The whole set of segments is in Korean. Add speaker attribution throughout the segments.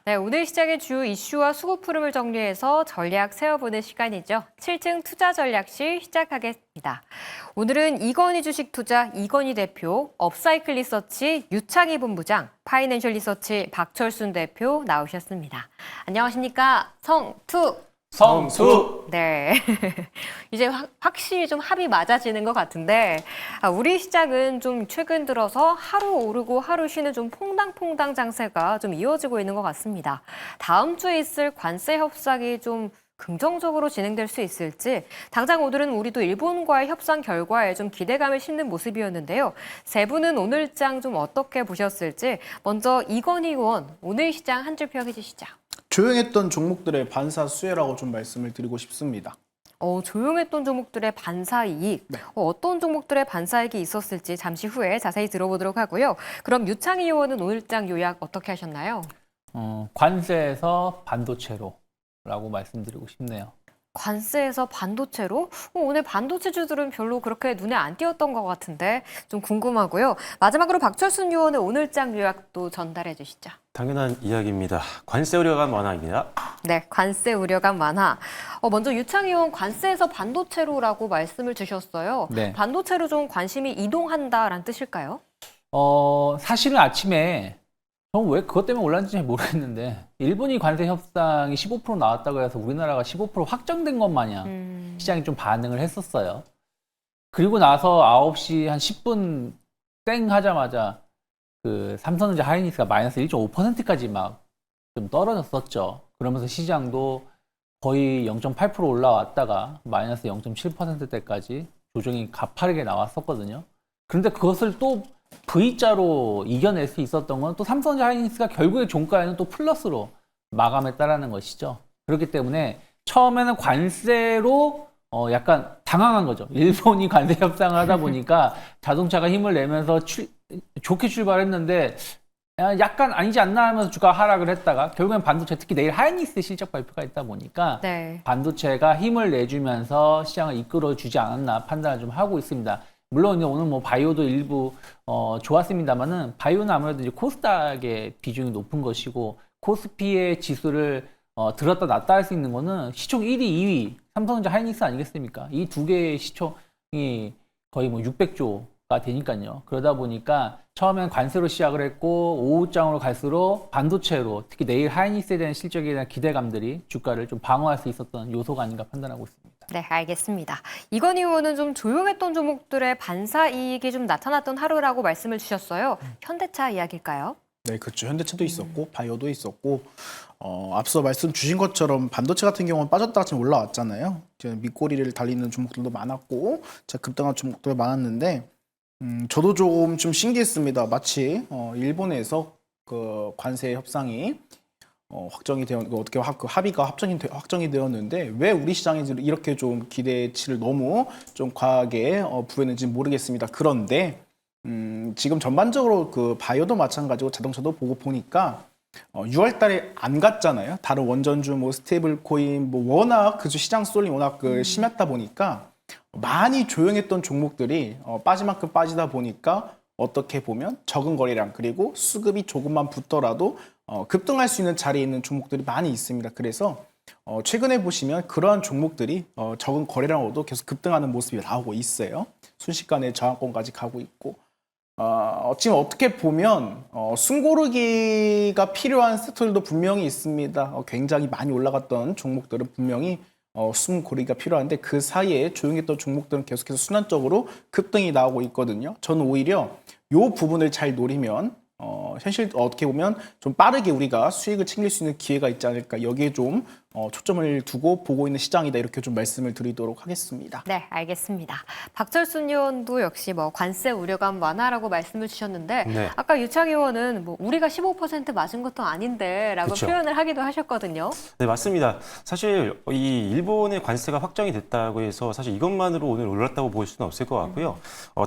Speaker 1: 네, 오늘 시장의 주요 이슈와 수급 흐름을 정리해서 전략 세워보는 시간이죠. 7층 투자 전략실 시작하겠습니다. 오늘은 이건희 주식투자 이건희 대표, 업사이클 리서치 유창희 본부장, 파이낸셜 리서치 박철순 대표 나오셨습니다. 안녕하십니까?
Speaker 2: 성투.
Speaker 1: 네. 이제 확실히 좀 합이 맞아지는 것 같은데, 우리 시장은 좀 최근 들어서 하루 오르고 하루 쉬는 좀 퐁당퐁당 장세가 좀 이어지고 있는 것 같습니다. 다음 주에 있을 관세 협상이 좀 긍정적으로 진행될 수 있을지, 당장 오늘은 우리도 일본과의 협상 결과에 좀 기대감을 심는 모습이었는데요. 세 분은 오늘 장 좀 어떻게 보셨을지, 먼저 이건희 의원, 오늘 시장 한 줄 평해 주시죠.
Speaker 2: 조용했던 종목들의 반사 수혜라고 좀 말씀을 드리고 싶습니다.
Speaker 1: 조용했던 종목들의 반사 이익,
Speaker 2: 네.
Speaker 1: 어떤 종목들의 반사 이익이 있었을지 잠시 후에 자세히 들어보도록 하고요. 그럼 유창희 의원은 오늘장 요약 어떻게 하셨나요?
Speaker 3: 관세에서 반도체로라고 말씀드리고 싶네요.
Speaker 1: 관세에서 반도체로? 오늘 반도체주들은 별로 그렇게 눈에 안 띄었던 것 같은데 좀 궁금하고요. 마지막으로 박철순 의원의 오늘장 요약도 전달해 주시죠.
Speaker 4: 당연한 이야기입니다. 관세 우려감 완화입니다.
Speaker 1: 네, 관세 우려감 완화. 먼저 유창희 의원 관세에서 반도체로라고 말씀을 주셨어요.
Speaker 3: 네.
Speaker 1: 반도체로 좀 관심이 이동한다라는 뜻일까요?
Speaker 3: 사실은 아침에 저는 왜 그것 때문에 올랐는지 잘 모르겠는데 일본이 관세 협상이 15% 나왔다고 해서 우리나라가 15% 확정된 것 마냥 시장이 좀 반응을 했었어요. 그리고 나서 9시 한 10분 땡 하자마자 그 삼성전자 하이닉스가 마이너스 1.5%까지 막 좀 떨어졌었죠. 그러면서 시장도 거의 0.8% 올라왔다가 마이너스 0.7%대까지 조정이 가파르게 나왔었거든요. 그런데 그것을 또 V자로 이겨낼 수 있었던 건 또 삼성전자 하이닉스가 결국에 종가에는 또 플러스로 마감했다라는 것이죠. 그렇기 때문에 처음에는 관세로 약간 당황한 거죠. 일본이 관세 협상을 하다 보니까 자동차가 힘을 내면서 좋게 출발했는데 약간 아니지 않나 하면서 주가 하락을 했다가 결국엔 반도체, 특히 내일 하이닉스 실적 발표가 있다 보니까
Speaker 1: 네.
Speaker 3: 반도체가 힘을 내주면서 시장을 이끌어주지 않았나 판단을 좀 하고 있습니다. 물론 오늘 뭐 바이오도 일부 좋았습니다만은 바이오는 아무래도 이제 코스닥의 비중이 높은 것이고 코스피의 지수를 들었다 놨다 할 수 있는 거는 시총 1위, 2위 삼성전자 하이닉스 아니겠습니까? 이 두 개의 시총이 거의 뭐 600조가 되니까요. 그러다 보니까 처음엔 관세로 시작을 했고 오후장으로 갈수록 반도체로 특히 내일 하이닉스에 대한 실적에 대한 기대감들이 주가를 좀 방어할 수 있었던 요소가 아닌가 판단하고 있습니다.
Speaker 1: 네, 알겠습니다. 이건희 의원은 좀 조용했던 종목들의 반사 이익이 좀 나타났던 하루라고 말씀을 주셨어요. 현대차 이야기일까요?
Speaker 2: 네, 그렇죠. 현대차도 있었고 바이오도 있었고 앞서 말씀 주신 것처럼 반도체 같은 경우는 빠졌다가 지금 올라왔잖아요. 밑꼬리를 달리는 종목들도 많았고 급등한 종목들도 많았는데 저도 조금 좀 신기했습니다. 마치 일본에서 그 관세 협상이 확정이 되어 어떻게 합의가 확정이 되었는데 왜 우리 시장에 이렇게 좀 기대치를 너무 좀 과하게 부였는지 모르겠습니다. 그런데 지금 전반적으로 그 바이오도 마찬가지고 자동차도 보고 보니까 6월 달에 안 갔잖아요. 다른 원전주, 뭐 스테이블 코인, 뭐 워낙 그 시장 쏠림 워낙 심했다 보니까 많이 조용했던 종목들이 빠질 만큼 빠지다 보니까 어떻게 보면 적은 거래량 그리고 수급이 조금만 붙더라도 급등할 수 있는 자리에 있는 종목들이 많이 있습니다. 그래서 최근에 보시면 그러한 종목들이 적은 거래량으로도 계속 급등하는 모습이 나오고 있어요. 순식간에 저항권까지 가고 있고 지금 어떻게 보면 숨고르기가 필요한 섹터들도 분명히 있습니다. 굉장히 많이 올라갔던 종목들은 분명히 숨고르기가 필요한데 그 사이에 조용했던 종목들은 계속해서 순환적으로 급등이 나오고 있거든요. 저는 오히려 이 부분을 잘 노리면 현실 어떻게 보면 좀 빠르게 우리가 수익을 챙길 수 있는 기회가 있지 않을까 여기에 좀 초점을 두고 보고 있는 시장이다 이렇게 좀 말씀을 드리도록 하겠습니다.
Speaker 1: 네, 알겠습니다. 박철순 의원도 역시 뭐 관세 우려감 완화라고 말씀을 주셨는데
Speaker 4: 네.
Speaker 1: 아까 유창희 의원은 뭐 우리가 15% 맞은 것도 아닌데라고
Speaker 4: 그쵸.
Speaker 1: 표현을 하기도 하셨거든요.
Speaker 4: 네, 맞습니다. 사실 이 일본의 관세가 확정이 됐다고 해서 사실 이것만으로 오늘 올랐다고 볼 수는 없을 것 같고요.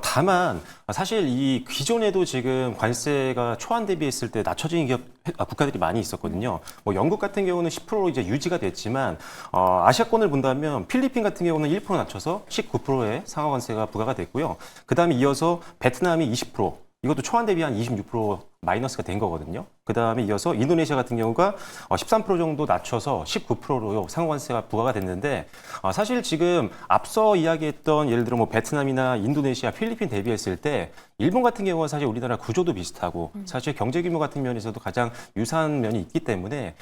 Speaker 4: 다만 사실 이 기존에도 지금 관세가 초안 대비했을 때 낮춰진 국가들이 많이 있었거든요. 뭐 영국 같은 경우는 10% 이제 유지가 됐지만 아시아권을 본다면 필리핀 같은 경우는 1% 낮춰서 19%의 상하 관세가 부과가 됐고요. 그다음에 이어서 베트남이 20%, 이것도 초안 대비 한 26% 마이너스가 된 거거든요. 그다음에 이어서 인도네시아 같은 경우가 13% 정도 낮춰서 19%로 상호관세가 부과가 됐는데 사실 지금 앞서 이야기했던 예를 들어 뭐 베트남이나 인도네시아, 필리핀 대비했을 때 일본 같은 경우는 사실 우리나라 구조도 비슷하고 사실 경제 규모 같은 면에서도 가장 유사한 면이 있기 때문에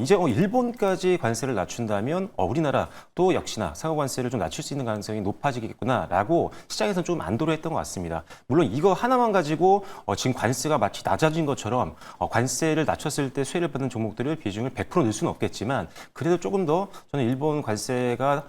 Speaker 4: 이제 일본까지 관세를 낮춘다면 우리나라 또 역시나 상호관세를 좀 낮출 수 있는 가능성이 높아지겠구나라고 시장에서는 좀 안도를 했던 것 같습니다. 물론 이거 하나만 가지고 지금 관세가 마치 낮아진 것처럼 관세를 낮췄을 때 수혜를 받는 종목들을 비중을 100% 넣을 수는 없겠지만 그래도 조금 더 저는 일본 관세가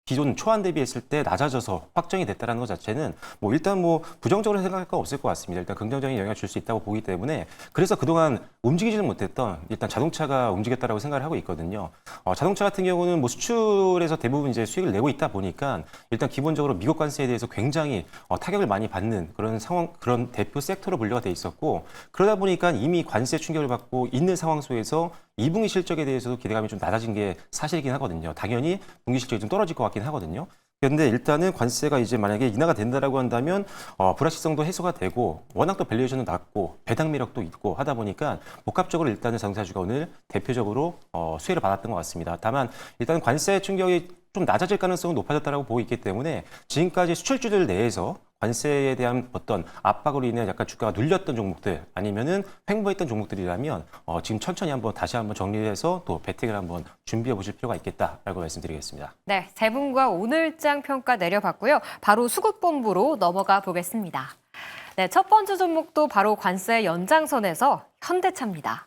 Speaker 4: 기존 초안 대비했을 때 낮아져서 확정이 됐다는 것 자체는 뭐 일단 뭐 부정적으로 생각할 건 없을 것 같습니다. 일단 긍정적인 영향을 줄 수 있다고 보기 때문에 그래서 그동안 움직이지는 못했던 일단 자동차가 움직였다라고 생각을 하고 있거든요. 자동차 같은 경우는 뭐 수출에서 대부분 이제 수익을 내고 있다 보니까 일단 기본적으로 미국 관세에 대해서 굉장히 타격을 많이 받는 그런 상황, 그런 대표 섹터로 분류가 돼 있었고 그러다 보니까 이미 관세 충격을 받고 있는 상황 속에서 2분기 실적에 대해서도 기대감이 좀 낮아진 게 사실이긴 하거든요. 당연히 분기 실적이 좀 떨어질 것 같긴 하거든요. 그런데 일단은 관세가 이제 만약에 인하가 된다라고 한다면 불확실성도 해소가 되고 워낙 또 밸류에이션도 낮고 배당 매력도 있고 하다 보니까 복합적으로 일단은 자동차주가 오늘 대표적으로 수혜를 받았던 것 같습니다. 다만 일단 관세 충격이 좀 낮아질 가능성은 높아졌다고 보고 있기 때문에 지금까지 수출주들 내에서 관세에 대한 어떤 압박으로 인해 약간 주가가 눌렸던 종목들 아니면은 횡보했던 종목들이라면 지금 천천히 다시 한번 정리해서 또 배팅을 한번 준비해 보실 필요가 있겠다라고 말씀드리겠습니다.
Speaker 1: 네, 세 분과 오늘장 평가 내려봤고요. 바로 수급본부로 넘어가 보겠습니다. 네, 첫 번째 종목도 바로 관세 연장선에서 현대차입니다.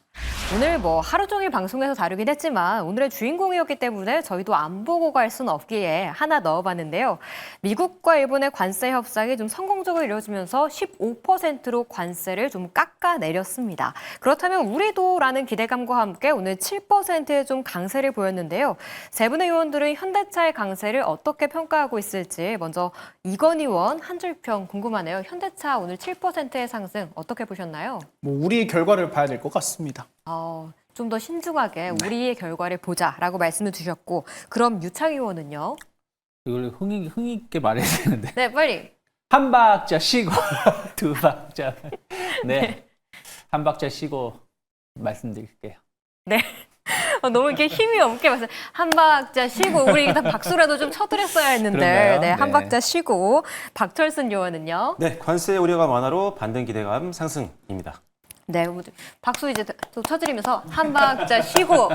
Speaker 1: 오늘 뭐 하루 종일 방송에서 다루긴 했지만 오늘의 주인공이었기 때문에 저희도 안 보고 갈 수는 없기에 하나 넣어봤는데요. 미국과 일본의 관세 협상이 좀 성공적으로 이루어지면서 15%로 관세를 좀 깎아내렸습니다. 그렇다면 우리도라는 기대감과 함께 오늘 7%의 좀 강세를 보였는데요. 세 분의 의원들은 현대차의 강세를 어떻게 평가하고 있을지 먼저 이건희 의원 한 줄평 궁금하네요. 현대차 오늘 7%의 상승 어떻게 보셨나요?
Speaker 2: 뭐 우리 결과를 봐야 될 것 같습니다.
Speaker 1: 좀 더 신중하게 우리의 결과를 보자라고 말씀을 주셨고 그럼 유창희 의원은요?
Speaker 3: 이걸 흥 있게 말해야 되는데.
Speaker 1: 네, 빨리.
Speaker 3: 한 박자 쉬고 두 박자. 네. 한 박자 쉬고 말씀드릴게요.
Speaker 1: 네. 너무 이렇게 힘이 없게 말씀. 한 박자 쉬고 우리 일단 박수라도 좀 쳐드렸어야 했는데
Speaker 3: 그런가요?
Speaker 1: 네, 한
Speaker 3: 네.
Speaker 1: 박자 쉬고 박철순 의원은요?
Speaker 4: 네, 관세 우려가 완화로 반등 기대감 상승입니다.
Speaker 1: 네, 박수 이제 또 쳐드리면서 한 박자 쉬고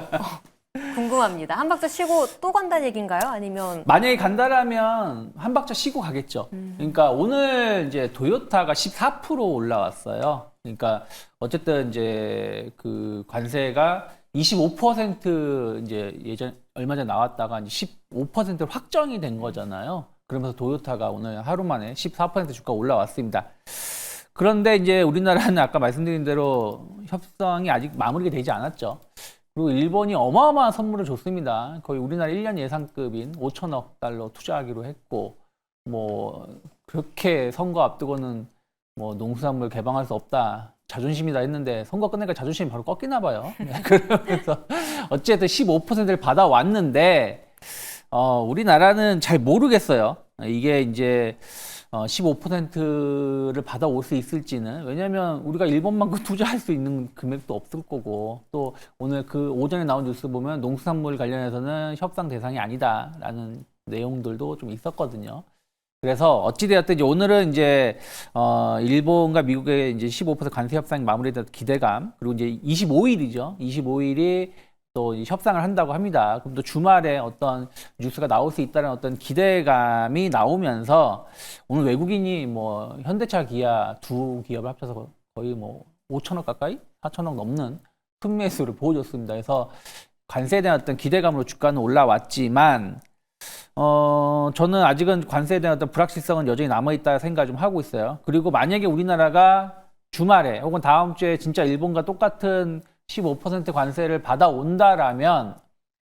Speaker 1: 궁금합니다. 한 박자 쉬고 또 간다는 얘기인가요? 아니면
Speaker 3: 만약에 간다라면 한 박자 쉬고 가겠죠. 그러니까 오늘 이제 도요타가 14% 올라왔어요. 그러니까 어쨌든 이제 그 관세가 25% 이제 예전 얼마 전에 나왔다가 이제 15%로 확정이 된 거잖아요. 그러면서 도요타가 오늘 하루 만에 14% 주가 올라왔습니다. 그런데 이제 우리나라는 아까 말씀드린 대로 협상이 아직 마무리가 되지 않았죠. 그리고 일본이 어마어마한 선물을 줬습니다. 거의 우리나라 1년 예산급인 5천억 달러 투자하기로 했고, 뭐 그렇게 선거 앞두고는 뭐 농수산물 개방할 수 없다. 자존심이다 했는데 선거 끝내니까 자존심이 바로 꺾이나 봐요. 그러면서 어쨌든 15%를 받아왔는데 우리나라는 잘 모르겠어요. 이게 이제 15%를 받아올 수 있을지는. 왜냐하면 우리가 일본만큼 투자할 수 있는 금액도 없을 거고, 또 오늘 그 오전에 나온 뉴스 보면 농수산물 관련해서는 협상 대상이 아니다라는 내용들도 좀 있었거든요. 그래서 어찌되었든 이제 오늘은 이제 일본과 미국의 이제 15% 관세 협상이 마무리된 기대감, 그리고 이제 25일이죠. 25일이 또 협상을 한다고 합니다. 그럼 또 주말에 어떤 뉴스가 나올 수 있다는 어떤 기대감이 나오면서 오늘 외국인이 뭐 현대차, 기아 두 기업을 합쳐서 거의 뭐 5천억 가까이, 4천억 넘는 큰 매수를 보여줬습니다. 그래서 관세에 대한 어떤 기대감으로 주가는 올라왔지만 저는 아직은 관세에 대한 어떤 불확실성은 여전히 남아있다 생각을 좀 하고 있어요. 그리고 만약에 우리나라가 주말에 혹은 다음 주에 진짜 일본과 똑같은 15% 관세를 받아온다라면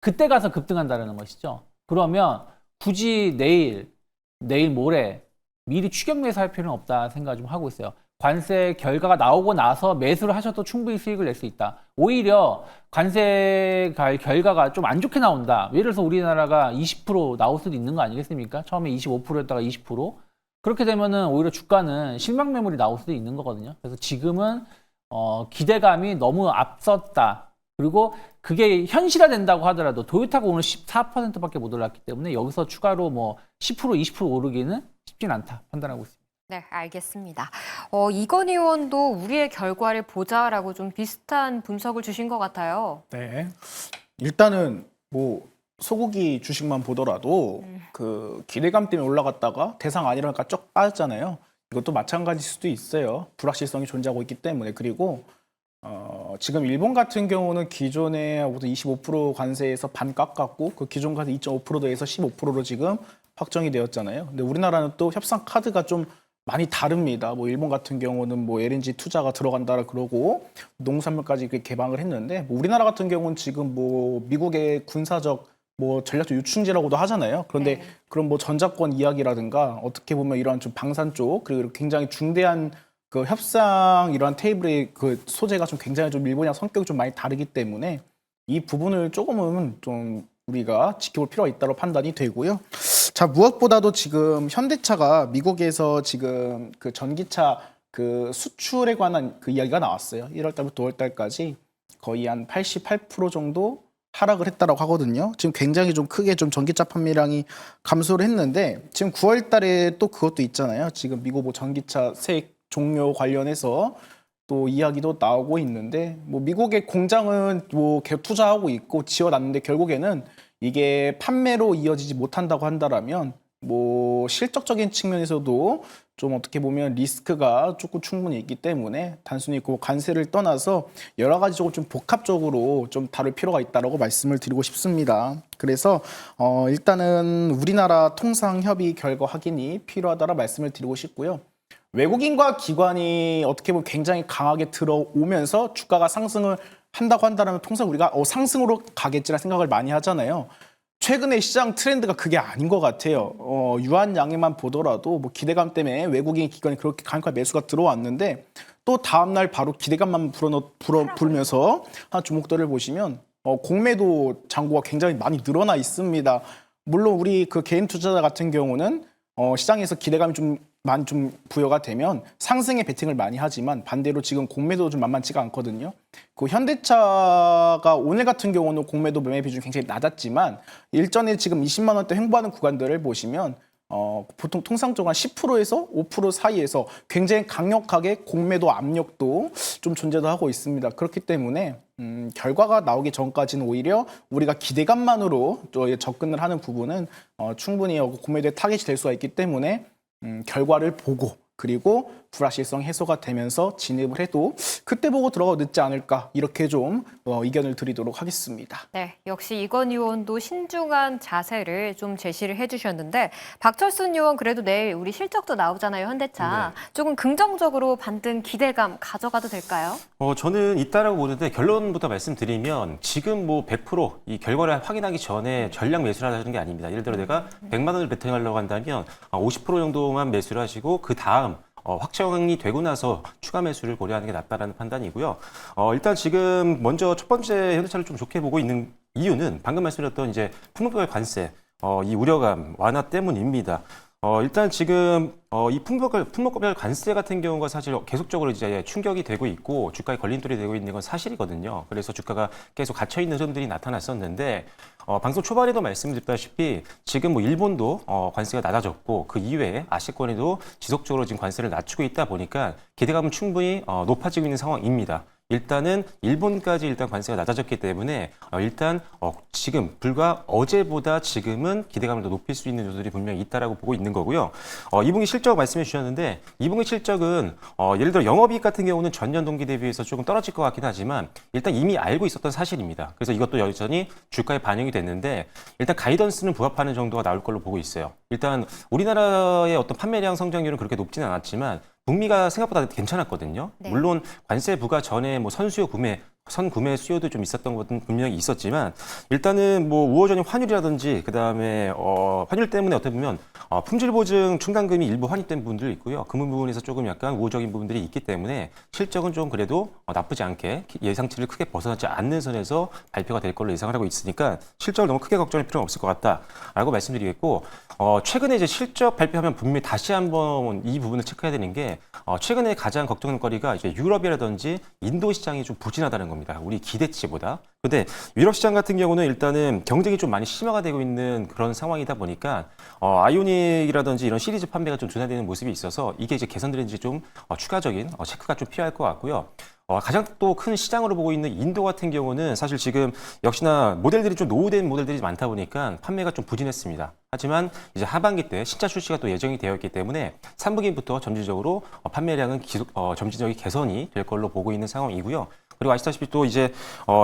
Speaker 3: 그때 가서 급등한다는 것이죠. 그러면 굳이 내일 모레 미리 추격 매수할 필요는 없다 생각 좀 하고 있어요. 관세 결과가 나오고 나서 매수를 하셔도 충분히 수익을 낼 수 있다. 오히려 관세 결과가 좀 안 좋게 나온다. 예를 들어서 우리나라가 20% 나올 수도 있는 거 아니겠습니까? 처음에 25%였다가 20%. 그렇게 되면은 오히려 주가는 실망 매물이 나올 수도 있는 거거든요. 그래서 지금은 기대감이 너무 앞섰다. 그리고 그게 현실화된다고 하더라도 토요타가 오늘 14%밖에 못 올랐기 때문에 여기서 추가로 뭐 10%, 20% 오르기는 쉽진 않다 판단하고 있습니다.
Speaker 1: 네, 알겠습니다. 이건희 의원도 우리의 결과를 보자라고 좀 비슷한 분석을 주신 것 같아요.
Speaker 2: 네. 일단은 뭐 소고기 주식만 보더라도 그 기대감 때문에 올라갔다가 대상 아니라니까 쩍 빠졌잖아요. 이것도 마찬가지일 수도 있어요. 불확실성이 존재하고 있기 때문에. 그리고 지금 일본 같은 경우는 기존에 25% 관세에서 반 깎았고 그 기존 관세 2.5%에서 15%로 지금 확정이 되었잖아요. 근데 우리나라는 또 협상 카드가 좀 많이 다릅니다. 뭐 일본 같은 경우는 뭐 LNG 투자가 들어간다라 그러고 농산물까지 이렇게 개방을 했는데 뭐 우리나라 같은 경우는 지금 뭐 미국의 군사적 뭐 전략적 유충지라고도 하잖아요. 그런데
Speaker 1: 네.
Speaker 2: 그런 뭐 전작권 이야기라든가 어떻게 보면 이런 좀 방산 쪽 그리고 굉장히 중대한 그 협상 이러한 테이블의 그 소재가 좀 굉장히 좀 일본이랑 성격이 좀 많이 다르기 때문에 이 부분을 조금은 좀 우리가 지켜볼 필요가 있다고 판단이 되고요. 자, 무엇보다도 지금 현대차가 미국에서 지금 그 전기차 그 수출에 관한 그 이야기가 나왔어요. 1월 달부터 5월 달까지 거의 한 88% 정도 하락을 했다라고 하거든요. 지금 굉장히 좀 크게 좀 전기차 판매량이 감소를 했는데 지금 9월 달에 또 그것도 있잖아요. 지금 미국 뭐 전기차 세액 종료 관련해서 또 이야기도 나오고 있는데 뭐 미국의 공장은 뭐 계속 투자하고 있고 지어놨는데 결국에는 이게 판매로 이어지지 못한다고 한다라면 뭐 실적적인 측면에서도 좀 어떻게 보면 리스크가 조금 충분히 있기 때문에 단순히 그 관세를 떠나서 여러 가지적으로 좀 복합적으로 좀 다룰 필요가 있다라고 말씀을 드리고 싶습니다. 그래서 일단은 우리나라 통상협의 결과 확인이 필요하다라 말씀을 드리고 싶고요. 외국인과 기관이 어떻게 보면 굉장히 강하게 들어오면서 주가가 상승을 한다고 한다면 통상 우리가 상승으로 가겠지라는 생각을 많이 하잖아요. 최근에 시장 트렌드가 그게 아닌 것 같아요. 유한양에만 보더라도 뭐 기대감 때문에 외국인 기관이 그렇게 강력한 매수가 들어왔는데 또 다음날 바로 기대감만 불면서 한 종목들을 보시면 공매도 잔고가 굉장히 많이 늘어나 있습니다. 물론 우리 그 개인 투자자 같은 경우는 시장에서 기대감이 좀 많이 좀 부여가 되면 상승에 베팅을 많이 하지만 반대로 지금 공매도 좀 만만치가 않거든요. 그 현대차가 오늘 같은 경우는 공매도 매매 비중이 굉장히 낮았지만 일전에 지금 20만 원대 횡보하는 구간들을 보시면 보통 통상적으로 한 10%에서 5% 사이에서 굉장히 강력하게 공매도 압력도 좀 존재도 하고 있습니다. 그렇기 때문에 결과가 나오기 전까지는 오히려 우리가 기대감만으로 또 접근을 하는 부분은 충분히 공매도의 타겟이 될 수가 있기 때문에 결과를 보고 그리고 불확실성 해소가 되면서 진입을 해도 그때 보고 들어가도 늦지 않을까 이렇게 좀 의견을 드리도록 하겠습니다.
Speaker 1: 네, 역시 이건희 의원도 신중한 자세를 좀 제시를 해주셨는데 박철순 의원 그래도 내일 우리 실적도 나오잖아요, 현대차.
Speaker 4: 네.
Speaker 1: 조금 긍정적으로 반등 기대감 가져가도 될까요?
Speaker 4: 저는 있다라고 보는데 결론부터 말씀드리면 지금 뭐 100%이 결과를 확인하기 전에 전량 매수를 하는 게 아닙니다. 예를 들어 내가 100만 원을 베팅하려고 한다면 50% 정도만 매수를 하시고 그 다음 확정이 되고 나서 추가 매수를 고려하는 게 낫다라는 판단이고요. 일단 지금 먼저 첫 번째 현대차를 좀 좋게 보고 있는 이유는 방금 말씀드렸던 이제 품목별 관세 이 우려감 완화 때문입니다. 일단 지금 이 품목별 관세 같은 경우가 사실 계속적으로 이제 충격이 되고 있고 주가에 걸림돌이 되고 있는 건 사실이거든요. 그래서 주가가 계속 갇혀 있는 흐름들이 나타났었는데 방송 초반에도 말씀드렸다시피 지금 뭐 일본도 관세가 낮아졌고 그 이외에 아시아권에도 지속적으로 지금 관세를 낮추고 있다 보니까 기대감은 충분히 높아지고 있는 상황입니다. 일단은 일본까지 일단 관세가 낮아졌기 때문에 일단 지금 불과 어제보다 지금은 기대감을 더 높일 수 있는 요소들이 분명히 있다라고 보고 있는 거고요. 2분기 실적 말씀해 주셨는데 2분기 실적은 예를 들어 영업이익 같은 경우는 전년 동기 대비해서 조금 떨어질 것 같긴 하지만 일단 이미 알고 있었던 사실입니다. 그래서 이것도 여전히 주가에 반영이 됐는데 일단 가이던스는 부합하는 정도가 나올 걸로 보고 있어요. 일단 우리나라의 어떤 판매량 성장률은 그렇게 높지는 않았지만 북미가 생각보다 괜찮았거든요.
Speaker 1: 네.
Speaker 4: 물론 관세 부과 전에 뭐 선수요 구매 선구매 수요도 좀 있었던 것은 분명히 있었지만 일단은 뭐 우호적인 환율이라든지 그다음에 환율 때문에 어떻게 보면 품질 보증 충당금이 일부 환입된 부분들이 있고요. 그 부분에서 조금 약간 우호적인 부분들이 있기 때문에 실적은 좀 그래도 나쁘지 않게 예상치를 크게 벗어나지 않는 선에서 발표가 될 걸로 예상을 하고 있으니까 실적을 너무 크게 걱정할 필요는 없을 것 같다라고 말씀드리겠고 최근에 이제 실적 발표하면 분명히 다시 한번 이 부분을 체크해야 되는 게 최근에 가장 걱정거리가 이제 유럽이라든지 인도 시장이 좀 부진하다는 겁니다. 우리 기대치보다. 근데 유럽 시장 같은 경우는 일단은 경쟁이 좀 많이 심화가 되고 있는 그런 상황이다 보니까 아이오닉이라든지 이런 시리즈 판매가 좀 둔화되는 모습이 있어서 이게 이제 개선되는지 좀 추가적인 체크가 좀 필요할 것 같고요. 가장 또 큰 시장으로 보고 있는 인도 같은 경우는 사실 지금 역시나 모델들이 좀 노후된 모델들이 많다 보니까 판매가 좀 부진했습니다. 하지만 이제 하반기 때 신차 출시가 또 예정이 되어 있기 때문에 3분기부터 점진적으로 판매량은 점진적인 개선이 될 걸로 보고 있는 상황이고요. 그리고 아시다시피 또 이제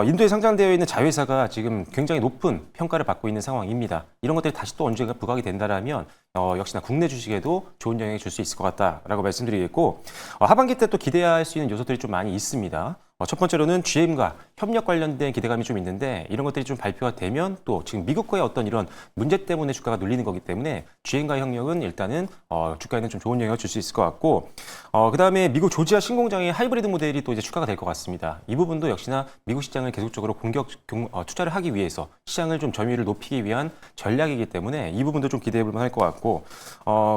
Speaker 4: 인도에 상장되어 있는 자회사가 지금 굉장히 높은 평가를 받고 있는 상황입니다. 이런 것들이 다시 또 언젠가 부각이 된다라면 역시나 국내 주식에도 좋은 영향을 줄 수 있을 것 같다라고 말씀드리겠고 하반기 때 또 기대할 수 있는 요소들이 좀 많이 있습니다. 첫 번째로는 GM과 협력 관련된 기대감이 좀 있는데 이런 것들이 좀 발표가 되면 또 지금 미국과의 어떤 이런 문제 때문에 주가가 눌리는 거기 때문에 GM과의 협력은 일단은 주가에는 좀 좋은 영향을 줄 수 있을 것 같고 그다음에 미국 조지아 신공장의 하이브리드 모델이 또 이제 추가가 될 것 같습니다. 이 부분도 역시나 미국 시장을 계속적으로 투자를 하기 위해서 시장을 좀 점유율을 높이기 위한 전략이기 때문에 이 부분도 좀 기대해 볼 만할 것 같고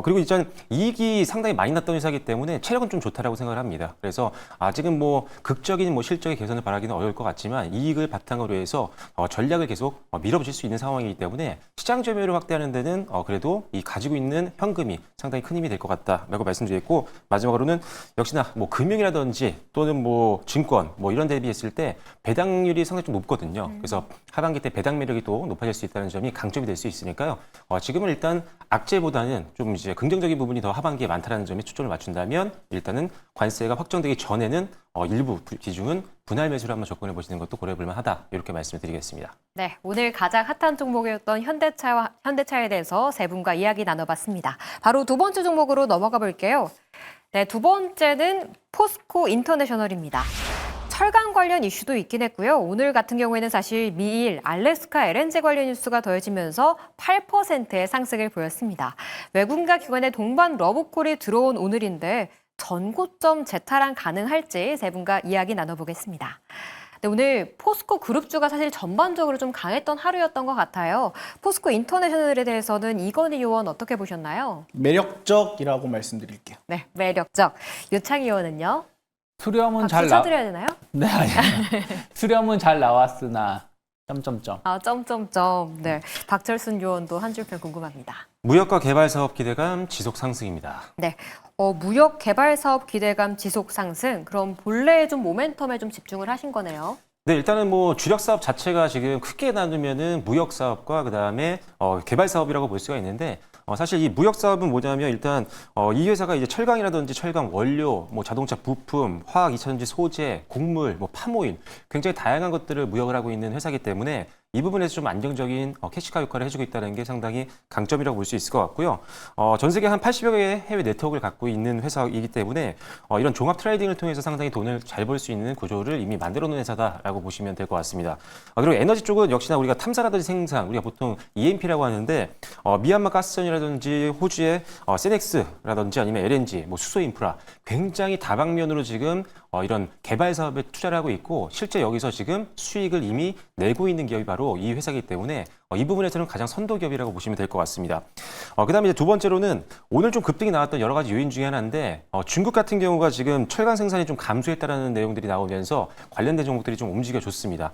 Speaker 4: 그리고 일단 이익이 상당히 많이 났던 회사이기 때문에 체력은 좀 좋다라고 생각을 합니다. 그래서 아직은 뭐 극적인 뭐 실적의 개선을 바라기는 어려울 것 같지만 이익을 바탕으로 해서 전략을 계속 밀어붙일 수 있는 상황이기 때문에 시장 점유율을 확대하는 데는 그래도 이 가지고 있는 현금이 상당히 큰 힘이 될 것 같다라고 말씀드렸고 마지막으로는 역시나 뭐 금융이라든지 또는 뭐 증권 뭐 이런 데 비했을 때 배당률이 상당히 좀 높거든요. 그래서 하반기 때 배당 매력이 또 높아질 수 있다는 점이 강점이 될 수 있으니까요. 지금은 일단 악재보다는 좀 이제 긍정적인 부분이 더 하반기에 많다는 점에 초점을 맞춘다면 일단은 관세가 확정되기 전에는 일부 비중은 분할 매수를 한번 접근해 보시는 것도 고려해 볼 만하다. 이렇게 말씀을 드리겠습니다.
Speaker 1: 네, 오늘 가장 핫한 종목이었던 현대차에 대해서 세 분과 이야기 나눠봤습니다. 바로 두 번째 종목으로 넘어가 볼게요. 네, 두 번째는 포스코 인터내셔널입니다. 철강 관련 이슈도 있긴 했고요. 오늘 같은 경우에는 사실 미일, 알래스카 LNG 관련 뉴스가 더해지면서 8%의 상승을 보였습니다. 외국인과 기관의 동반 러브콜이 들어온 오늘인데 전고점 재탈환 가능할지 세 분과 이야기 나눠보겠습니다. 네, 오늘 포스코 그룹주가 사실 전반적으로 좀 강했던 하루였던 것 같아요. 포스코 인터내셔널에 대해서는 이건희 의원 어떻게 보셨나요?
Speaker 2: 매력적이라고 말씀드릴게요.
Speaker 1: 네, 매력적. 유창희 의원은요?
Speaker 3: 수렴은 잘
Speaker 1: 쳐드려야 되나요?
Speaker 3: 네, 아니요. 수렴은 잘 나왔으나 점점점.
Speaker 1: 점점점. 네, 박철순 의원도 한 줄평 궁금합니다.
Speaker 4: 무역과 개발 사업 기대감 지속 상승입니다.
Speaker 1: 네, 무역 개발 사업 기대감 지속 상승. 그럼 본래의 좀 모멘텀에 좀 집중을 하신 거네요.
Speaker 4: 네, 일단은 뭐 주력 사업 자체가 지금 크게 나누면은 무역 사업과 그다음에 개발 사업이라고 볼 수가 있는데 사실 이 무역 사업은 뭐냐면 일단 이 회사가 이제 철강이라든지 철강 원료, 뭐 자동차 부품, 화학 이천지 소재, 곡물, 뭐 파모일 굉장히 다양한 것들을 무역을 하고 있는 회사이기 때문에 이 부분에서 좀 안정적인 캐시카 효과를 해주고 있다는 게 상당히 강점이라고 볼 수 있을 것 같고요. 전 세계 한 80여 개의 해외 네트워크를 갖고 있는 회사이기 때문에 이런 종합 트레이딩을 통해서 상당히 돈을 잘 벌 수 있는 구조를 이미 만들어 놓은 회사다라고 보시면 될 것 같습니다. 그리고 에너지 쪽은 역시나 우리가 탐사라든지 생산, 우리가 보통 EMP라고 하는데 미얀마 가스전이라든지 호주의 세넥스라든지 아니면 LNG, 뭐 수소 인프라 굉장히 다방면으로 지금 이런 개발 사업에 투자를 하고 있고 실제 여기서 지금 수익을 이미 내고 있는 기업이 바로 이 회사이기 때문에 이 부분에서는 가장 선도 기업이라고 보시면 될 것 같습니다. 그다음에 이제 두 번째로는 오늘 좀 급등이 나왔던 여러 가지 요인 중에 하나인데 중국 같은 경우가 지금 철강 생산이 좀 감소했다라는 내용들이 나오면서 관련된 종목들이 좀 움직여줬습니다.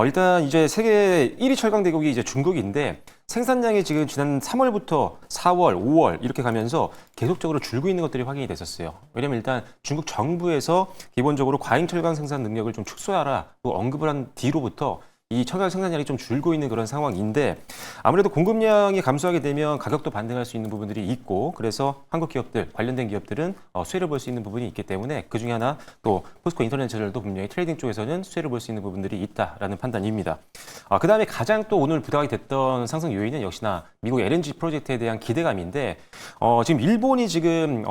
Speaker 4: 일단 이제 세계 1위 철강 대국이 이제 중국인데 생산량이 지금 지난 3월부터 4월, 5월 이렇게 가면서 계속적으로 줄고 있는 것들이 확인이 됐었어요. 왜냐면 일단 중국 정부에서 기본적으로 과잉 철강 생산 능력을 좀 축소하라고 언급을 한 뒤로부터 이 철강 생산량이 좀 줄고 있는 그런 상황인데 아무래도 공급량이 감소하게 되면 가격도 반등할 수 있는 부분들이 있고 그래서 한국 기업들, 관련된 기업들은 수혜를 볼 수 있는 부분이 있기 때문에 그중에 하나 또 포스코 인터내셔널도 분명히 트레이딩 쪽에서는 수혜를 볼 수 있는 부분들이 있다라는 판단입니다. 그다음에 가장 또 오늘 부각이 됐던 상승 요인은 역시나 미국 LNG 프로젝트에 대한 기대감인데 지금 일본이 지금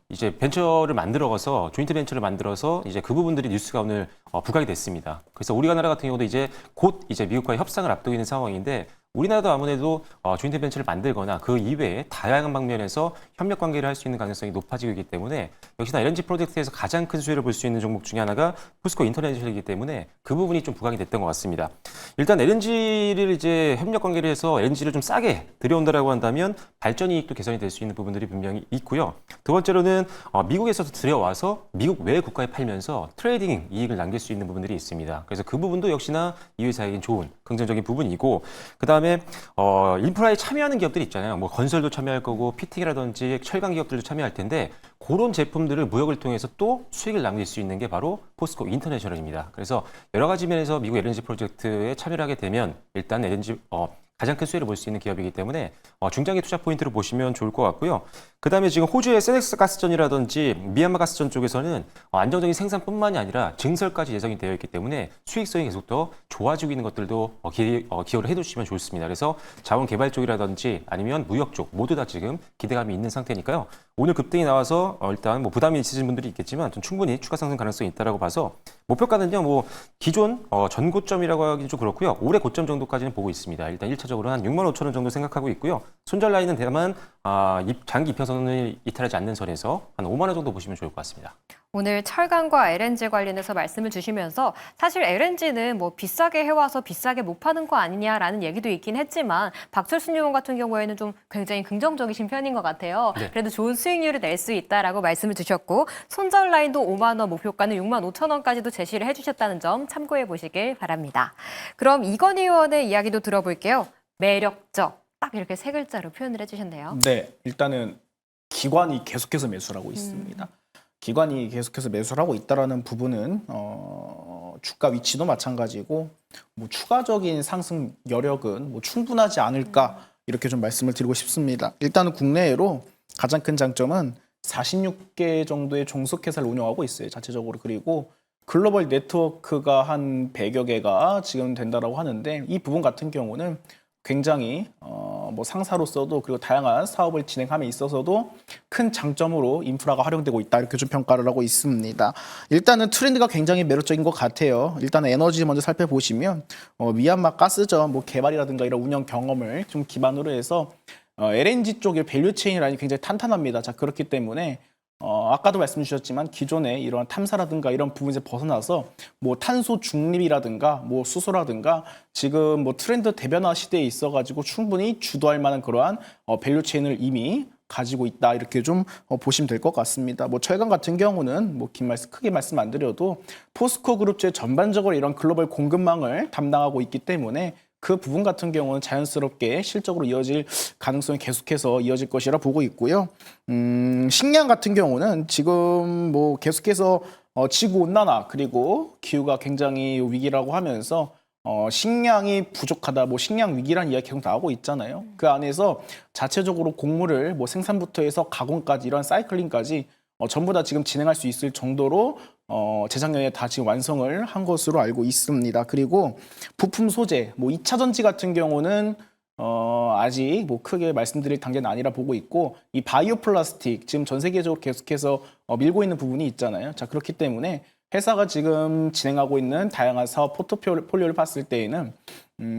Speaker 4: 이제 벤처를 만들어서 조인트 벤처를 만들어서 이제 그 부분들이 뉴스가 오늘 부각이 됐습니다. 그래서 우리나라 같은 경우도 이제 곧 이제 미국과의 협상을 앞두고 있는 상황인데 우리나라도 아무래도 조인트 벤처를 만들거나 그 이외에 다양한 방면에서 협력 관계를 할 수 있는 가능성이 높아지고 있기 때문에 역시나 LNG 프로젝트에서 가장 큰 수혜를 볼 수 있는 종목 중에 하나가 포스코 인터내셔널이기 때문에 그 부분이 좀 부각이 됐던 것 같습니다. 일단 LNG를 이제 협력 관계를 해서 LNG를 좀 싸게 들여온다라고 한다면 발전 이익도 개선이 될 수 있는 부분들이 분명히 있고요. 두 번째로는 미국에서 들여와서 미국 외 국가에 팔면서 트레이딩 이익을 남길 수 있는 부분들이 있습니다. 그래서 그 부분도 역시나 이 회사에겐 좋은 긍정적인 부분이고 그다음에 인프라에 참여하는 기업들이 있잖아요. 뭐 건설도 참여할 거고 피팅이라든지 철강 기업들도 참여할 텐데 그런 제품들을 무역을 통해서 또 수익을 남길 수 있는 게 바로 포스코 인터내셔널입니다. 그래서 여러 가지 면에서 미국 LNG 프로젝트에 참여를 하게 되면 일단 LNG 가장 큰 수혜를 볼 수 있는 기업이기 때문에 중장기 투자 포인트로 보시면 좋을 것 같고요. 그다음에 지금 호주의 세넥스 가스전이라든지 미얀마 가스전 쪽에서는 안정적인 생산뿐만이 아니라 증설까지 예정이 되어 있기 때문에 수익성이 계속 더 좋아지고 있는 것들도 기여를 해두시면 좋습니다. 그래서 자원 개발 쪽이라든지 아니면 무역 쪽 모두 다 지금 기대감이 있는 상태니까요. 오늘 급등이 나와서 일단 뭐 부담이 있으신 분들이 있겠지만 좀 충분히 추가 상승 가능성이 있다라고 봐서 목표가는요. 뭐 기존 전고점이라고 하기는 좀 그렇고요. 올해 고점 정도까지는 보고 있습니다. 일단 1차적으로 한 65,000원 정도 생각하고 있고요. 손절 라인은 다만 장기 이평선을 이탈하지 않는 선에서 한 5만 원 정도 보시면 좋을 것 같습니다.
Speaker 1: 오늘 철강과 LNG 관련해서 말씀을 주시면서 사실 LNG는 뭐 비싸게 해와서 비싸게 못 파는 거 아니냐라는 얘기도 있긴 했지만 박철순 의원 같은 경우에는 좀 굉장히 긍정적이신 편인 것 같아요.
Speaker 4: 네.
Speaker 1: 그래도 좋은 수익률을 낼 수 있다라고 말씀을 주셨고 손절 라인도 5만 원, 목표가는 6만 5천 원까지도 제시를 해주셨다는 점 참고해 보시길 바랍니다. 그럼 이건희 의원의 이야기도 들어볼게요. 매력적. 딱 이렇게 세 글자로 표현을 해주셨네요.
Speaker 2: 네, 일단은 기관이 계속해서 매수를 하고 있습니다. 기관이 계속해서 매수를 하고 있다라는 부분은 주가 위치도 마찬가지고 뭐 추가적인 상승 여력은 뭐 충분하지 않을까 이렇게 좀 말씀을 드리고 싶습니다. 일단은 국내외로 가장 큰 장점은 46개 정도의 종속회사를 운영하고 있어요. 자체적으로. 그리고 글로벌 네트워크가 한 100여 개가 지금 된다라고 하는데 이 부분 같은 경우는 굉장히 뭐 상사로서도 그리고 다양한 사업을 진행함에 있어서도 큰 장점으로 인프라가 활용되고 있다 이렇게 좀 평가를 하고 있습니다. 일단은 트렌드가 굉장히 매력적인 것 같아요. 일단은 에너지 먼저 살펴보시면 미얀마 가스전 뭐 개발이라든가 이런 운영 경험을 좀 기반으로 해서 LNG 쪽의 밸류 체인 라인이 굉장히 탄탄합니다. 자 그렇기 때문에 아까도 말씀 주셨지만 기존의 이러한 탐사라든가 이런 부분에서 벗어나서 뭐 탄소 중립이라든가 뭐 수소라든가 지금 뭐 트렌드 대변화 시대에 있어가지고 충분히 주도할 만한 그러한 밸류 체인을 이미 가지고 있다 이렇게 좀 보시면 될 것 같습니다. 뭐 철강 같은 경우는 뭐 크게 말씀 안 드려도 포스코 그룹제 전반적으로 이런 글로벌 공급망을 담당하고 있기 때문에 그 부분 같은 경우는 자연스럽게 실적으로 이어질 가능성이 계속해서 이어질 것이라 보고 있고요. 식량 같은 경우는 지금 뭐 계속해서 지구온난화 그리고 기후가 굉장히 위기라고 하면서 식량이 부족하다, 뭐 식량 위기라는 이야기 계속 나오고 있잖아요. 그 안에서 자체적으로 곡물을 뭐 생산부터 해서 가공까지 이런 사이클링까지 전부 다 지금 진행할 수 있을 정도로 재작년에 다 지금 완성을 한 것으로 알고 있습니다. 그리고 부품 소재, 뭐 2차 전지 같은 경우는 아직 뭐 크게 말씀드릴 단계는 아니라 보고 있고 이 바이오 플라스틱 지금 전 세계적으로 계속해서 밀고 있는 부분이 있잖아요. 자 그렇기 때문에 회사가 지금 진행하고 있는 다양한 사업 포트폴리오를 봤을 때에는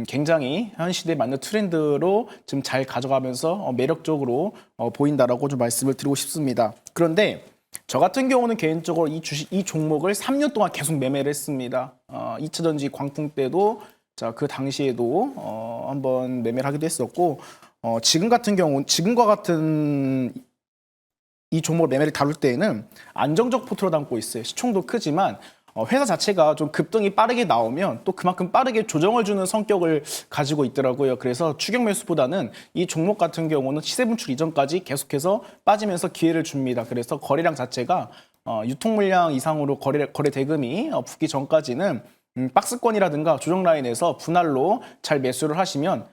Speaker 2: 굉장히 현 시대에 맞는 트렌드로 지금 잘 가져가면서 매력적으로 보인다라고 좀 말씀을 드리고 싶습니다. 그런데 저 같은 경우는 개인적으로 이 종목을 3년 동안 계속 매매를 했습니다. 2차 전지 광풍 때도 그 당시에도 한번 매매를 하기도 했었고 지금과 같은 이 종목을 매매를 다룰 때에는 안정적 포트로 담고 있어요. 시총도 크지만 회사 자체가 좀 급등이 빠르게 나오면 또 그만큼 빠르게 조정을 주는 성격을 가지고 있더라고요. 그래서 추격 매수보다는 이 종목 같은 경우는 시세 분출 이전까지 계속해서 빠지면서 기회를 줍니다. 그래서 거래량 자체가 유통 물량 이상으로 거래 대금이 붙기 전까지는 박스권이라든가 조정 라인에서 분할로 잘 매수를 하시면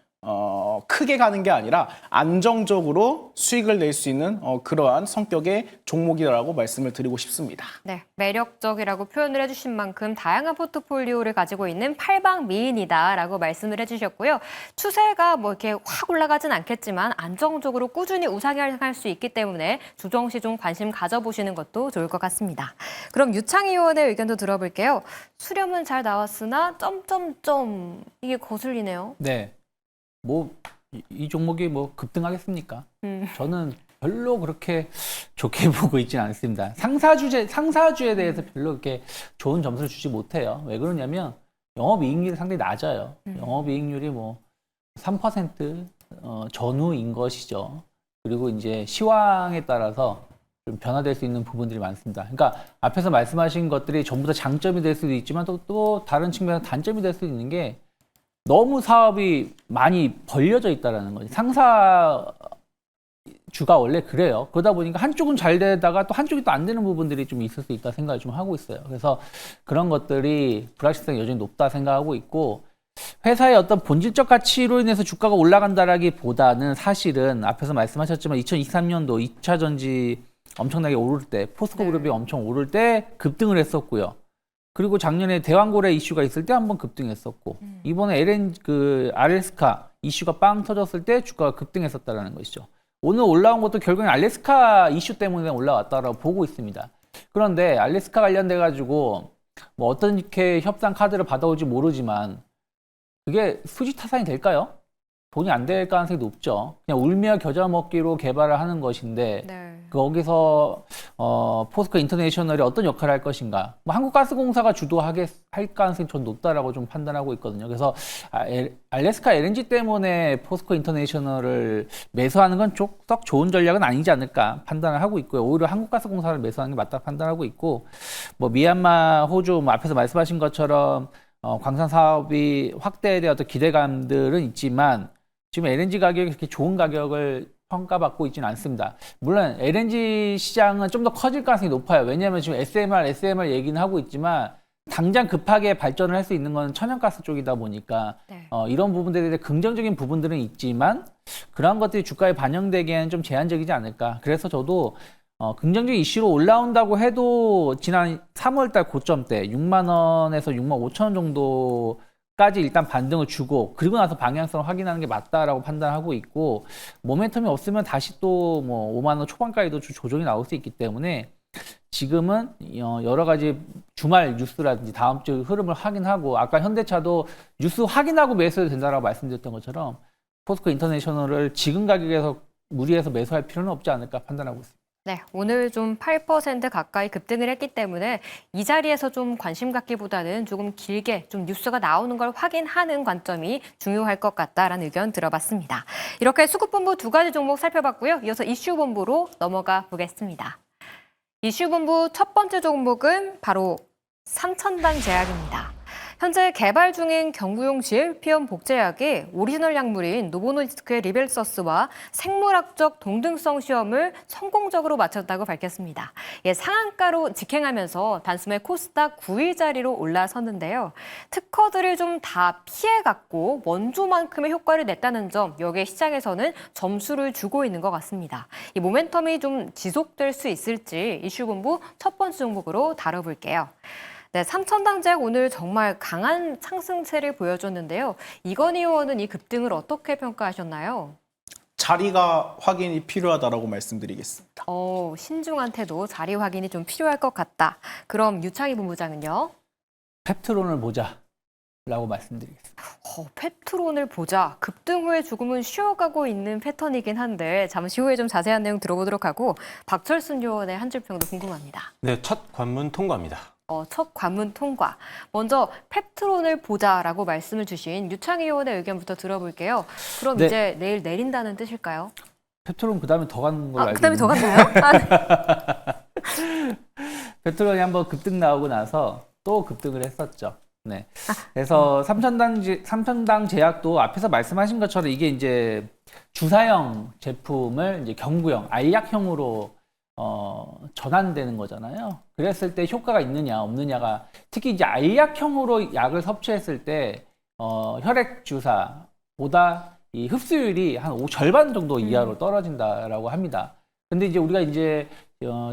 Speaker 2: 큰 크게 가는 게 아니라 안정적으로 수익을 낼 수 있는 그러한 성격의 종목이라고 말씀을 드리고 싶습니다.
Speaker 1: 네, 매력적이라고 표현을 해주신 만큼 다양한 포트폴리오를 가지고 있는 팔방미인이다라고 말씀을 해주셨고요. 추세가 뭐 이렇게 확 올라가진 않겠지만 안정적으로 꾸준히 우상향할 수 있기 때문에 주정 시 좀 관심 가져보시는 것도 좋을 것 같습니다. 그럼 유창희 의원의 의견도 들어볼게요. 수렴은 잘 나왔으나 점점점 이게 거슬리네요.
Speaker 3: 네. 뭐 이 종목이 뭐 급등하겠습니까? 저는 별로 그렇게 좋게 보고 있지는 않습니다. 상사주에 대해서 별로 그렇게 좋은 점수를 주지 못해요. 왜 그러냐면 영업이익률이 상당히 낮아요. 영업이익률이 뭐 3% 전후인 것이죠. 그리고 이제 시황에 따라서 좀 변화될 수 있는 부분들이 많습니다. 그러니까 앞에서 말씀하신 것들이 전부 다 장점이 될 수도 있지만 또 다른 측면에서 단점이 될 수 있는 게 너무 사업이 많이 벌려져 있다는 거죠. 상사주가 원래 그래요. 그러다 보니까 한쪽은 잘 되다가 또 한쪽이 또 안 되는 부분들이 좀 있을 수 있다 생각을 좀 하고 있어요. 그래서 그런 것들이 불확실성이 여전히 높다 생각하고 있고, 회사의 어떤 본질적 가치로 인해서 주가가 올라간다라기보다는 사실은 앞에서 말씀하셨지만 2023년도 2차 전지 엄청나게 오를 때, 포스코 그룹이 엄청 오를 때 급등을 했었고요. 그리고 작년에 대왕고래 이슈가 있을 때 한번 급등했었고, 이번에 알래스카 이슈가 빵 터졌을 때 주가가 급등했었다라는 것이죠. 오늘 올라온 것도 결국엔 알래스카 이슈 때문에 올라왔다라고 보고 있습니다. 그런데 알래스카 관련돼 가지고 뭐 어떤 이렇게 협상 카드를 받아올지 모르지만 그게 수지 타산이 될까요? 돈이 안 될 가능성이 높죠. 그냥 울며 겨자 먹기로 개발을 하는 것인데,
Speaker 1: 네.
Speaker 3: 거기서 포스코 인터내셔널이 어떤 역할을 할 것인가. 뭐 한국가스공사가 할 가능성이 좀 높다라고 좀 판단하고 있거든요. 그래서 알래스카 LNG 때문에 포스코 인터내셔널을 매수하는 건 썩 좋은 전략은 아니지 않을까 판단을 하고 있고요. 오히려 한국가스공사를 매수하는 게 맞다 판단하고 있고, 뭐 미얀마, 호주, 뭐 앞에서 말씀하신 것처럼 광산 사업이 확대에 대한 어떤 기대감들은 있지만 지금 LNG 가격이 그렇게 좋은 가격을 평가받고 있지는 않습니다. 물론 LNG 시장은 좀 더 커질 가능성이 높아요. 왜냐하면 지금 SMR 얘기는 하고 있지만 당장 급하게 발전을 할 수 있는 건 천연가스 쪽이다 보니까
Speaker 1: 네.
Speaker 3: 이런 부분들에 대해 긍정적인 부분들은 있지만 그러한 것들이 주가에 반영되기에는 좀 제한적이지 않을까. 그래서 저도 긍정적인 이슈로 올라온다고 해도 지난 3월달 고점 때 6만 원에서 6만 5천 원 정도까지 일단 반등을 주고 그리고 나서 방향성을 확인하는 게 맞다라고 판단하고 있고, 모멘텀이 없으면 다시 또 뭐 5만 원 초반까지도 조정이 나올 수 있기 때문에 지금은 여러 가지 주말 뉴스라든지 다음 주 흐름을 확인하고, 아까 현대차도 뉴스 확인하고 매수해도 된다라고 말씀드렸던 것처럼 포스코 인터내셔널을 지금 가격에서 무리해서 매수할 필요는 없지 않을까 판단하고 있습니다.
Speaker 1: 네, 오늘 좀 8% 가까이 급등을 했기 때문에 이 자리에서 좀 관심 갖기보다는 조금 길게 좀 뉴스가 나오는 걸 확인하는 관점이 중요할 것 같다라는 의견 들어봤습니다. 이렇게 수급본부 두 가지 종목 살펴봤고요. 이어서 이슈본부로 넘어가 보겠습니다. 이슈본부 첫 번째 종목은 바로 삼천당 제약입니다. 현재 개발 중인 경구용 GLP-1 복제약이 오리지널 약물인 노보노디스크의 리벨서스와 생물학적 동등성 시험을 성공적으로 마쳤다고 밝혔습니다. 상한가로 직행하면서 단숨에 코스닥 9위 자리로 올라섰는데요. 특허들을 좀 다 피해갔고 원조만큼의 효과를 냈다는 점, 여기에 시장에서는 점수를 주고 있는 것 같습니다. 이 모멘텀이 좀 지속될 수 있을지 이슈본부 첫 번째 종목으로 다뤄볼게요. 네, 삼천당제약 오늘 정말 강한 상승세를 보여줬는데요. 이건희 의원은 이 급등을 어떻게 평가하셨나요?
Speaker 2: 자리가 확인이 필요하다라고 말씀드리겠습니다.
Speaker 1: 신중한 태도, 자리 확인이 좀 필요할 것 같다. 그럼 유창희 본부장은요?
Speaker 3: 펩트론을 보자라고 말씀드리겠습니다.
Speaker 1: 펩트론을 보자. 급등 후에 조금은 쉬어가고 있는 패턴이긴 한데 잠시 후에 좀 자세한 내용 들어보도록 하고, 박철순 의원의 한 줄 평도 궁금합니다.
Speaker 4: 네, 첫 관문 통과입니다.
Speaker 1: 첫 관문 통과. 먼저 펩트론을 보자라고 말씀을 주신 유창희 의원의 의견부터 들어볼게요. 그럼
Speaker 3: 네.
Speaker 1: 이제 내일 내린다는 뜻일까요?
Speaker 3: 펩트론 그다음에 더 가는 걸로 알고
Speaker 1: 그다음에 더
Speaker 3: 있는데
Speaker 1: 갔나요?
Speaker 3: 펩트론이 한번 급등 나오고 나서 또 급등을 했었죠. 네. 그래서 삼천당 제약도 앞에서 말씀하신 것처럼 이게 이제 주사형 제품을 이제 경구형, 알약형으로 전환되는 거잖아요. 그랬을 때 효과가 있느냐 없느냐가, 특히 이제 알약형으로 약을 섭취했을 때 혈액 주사보다 이 흡수율이 한 절반 정도 이하로 떨어진다라고 합니다. 근데 이제 우리가 이제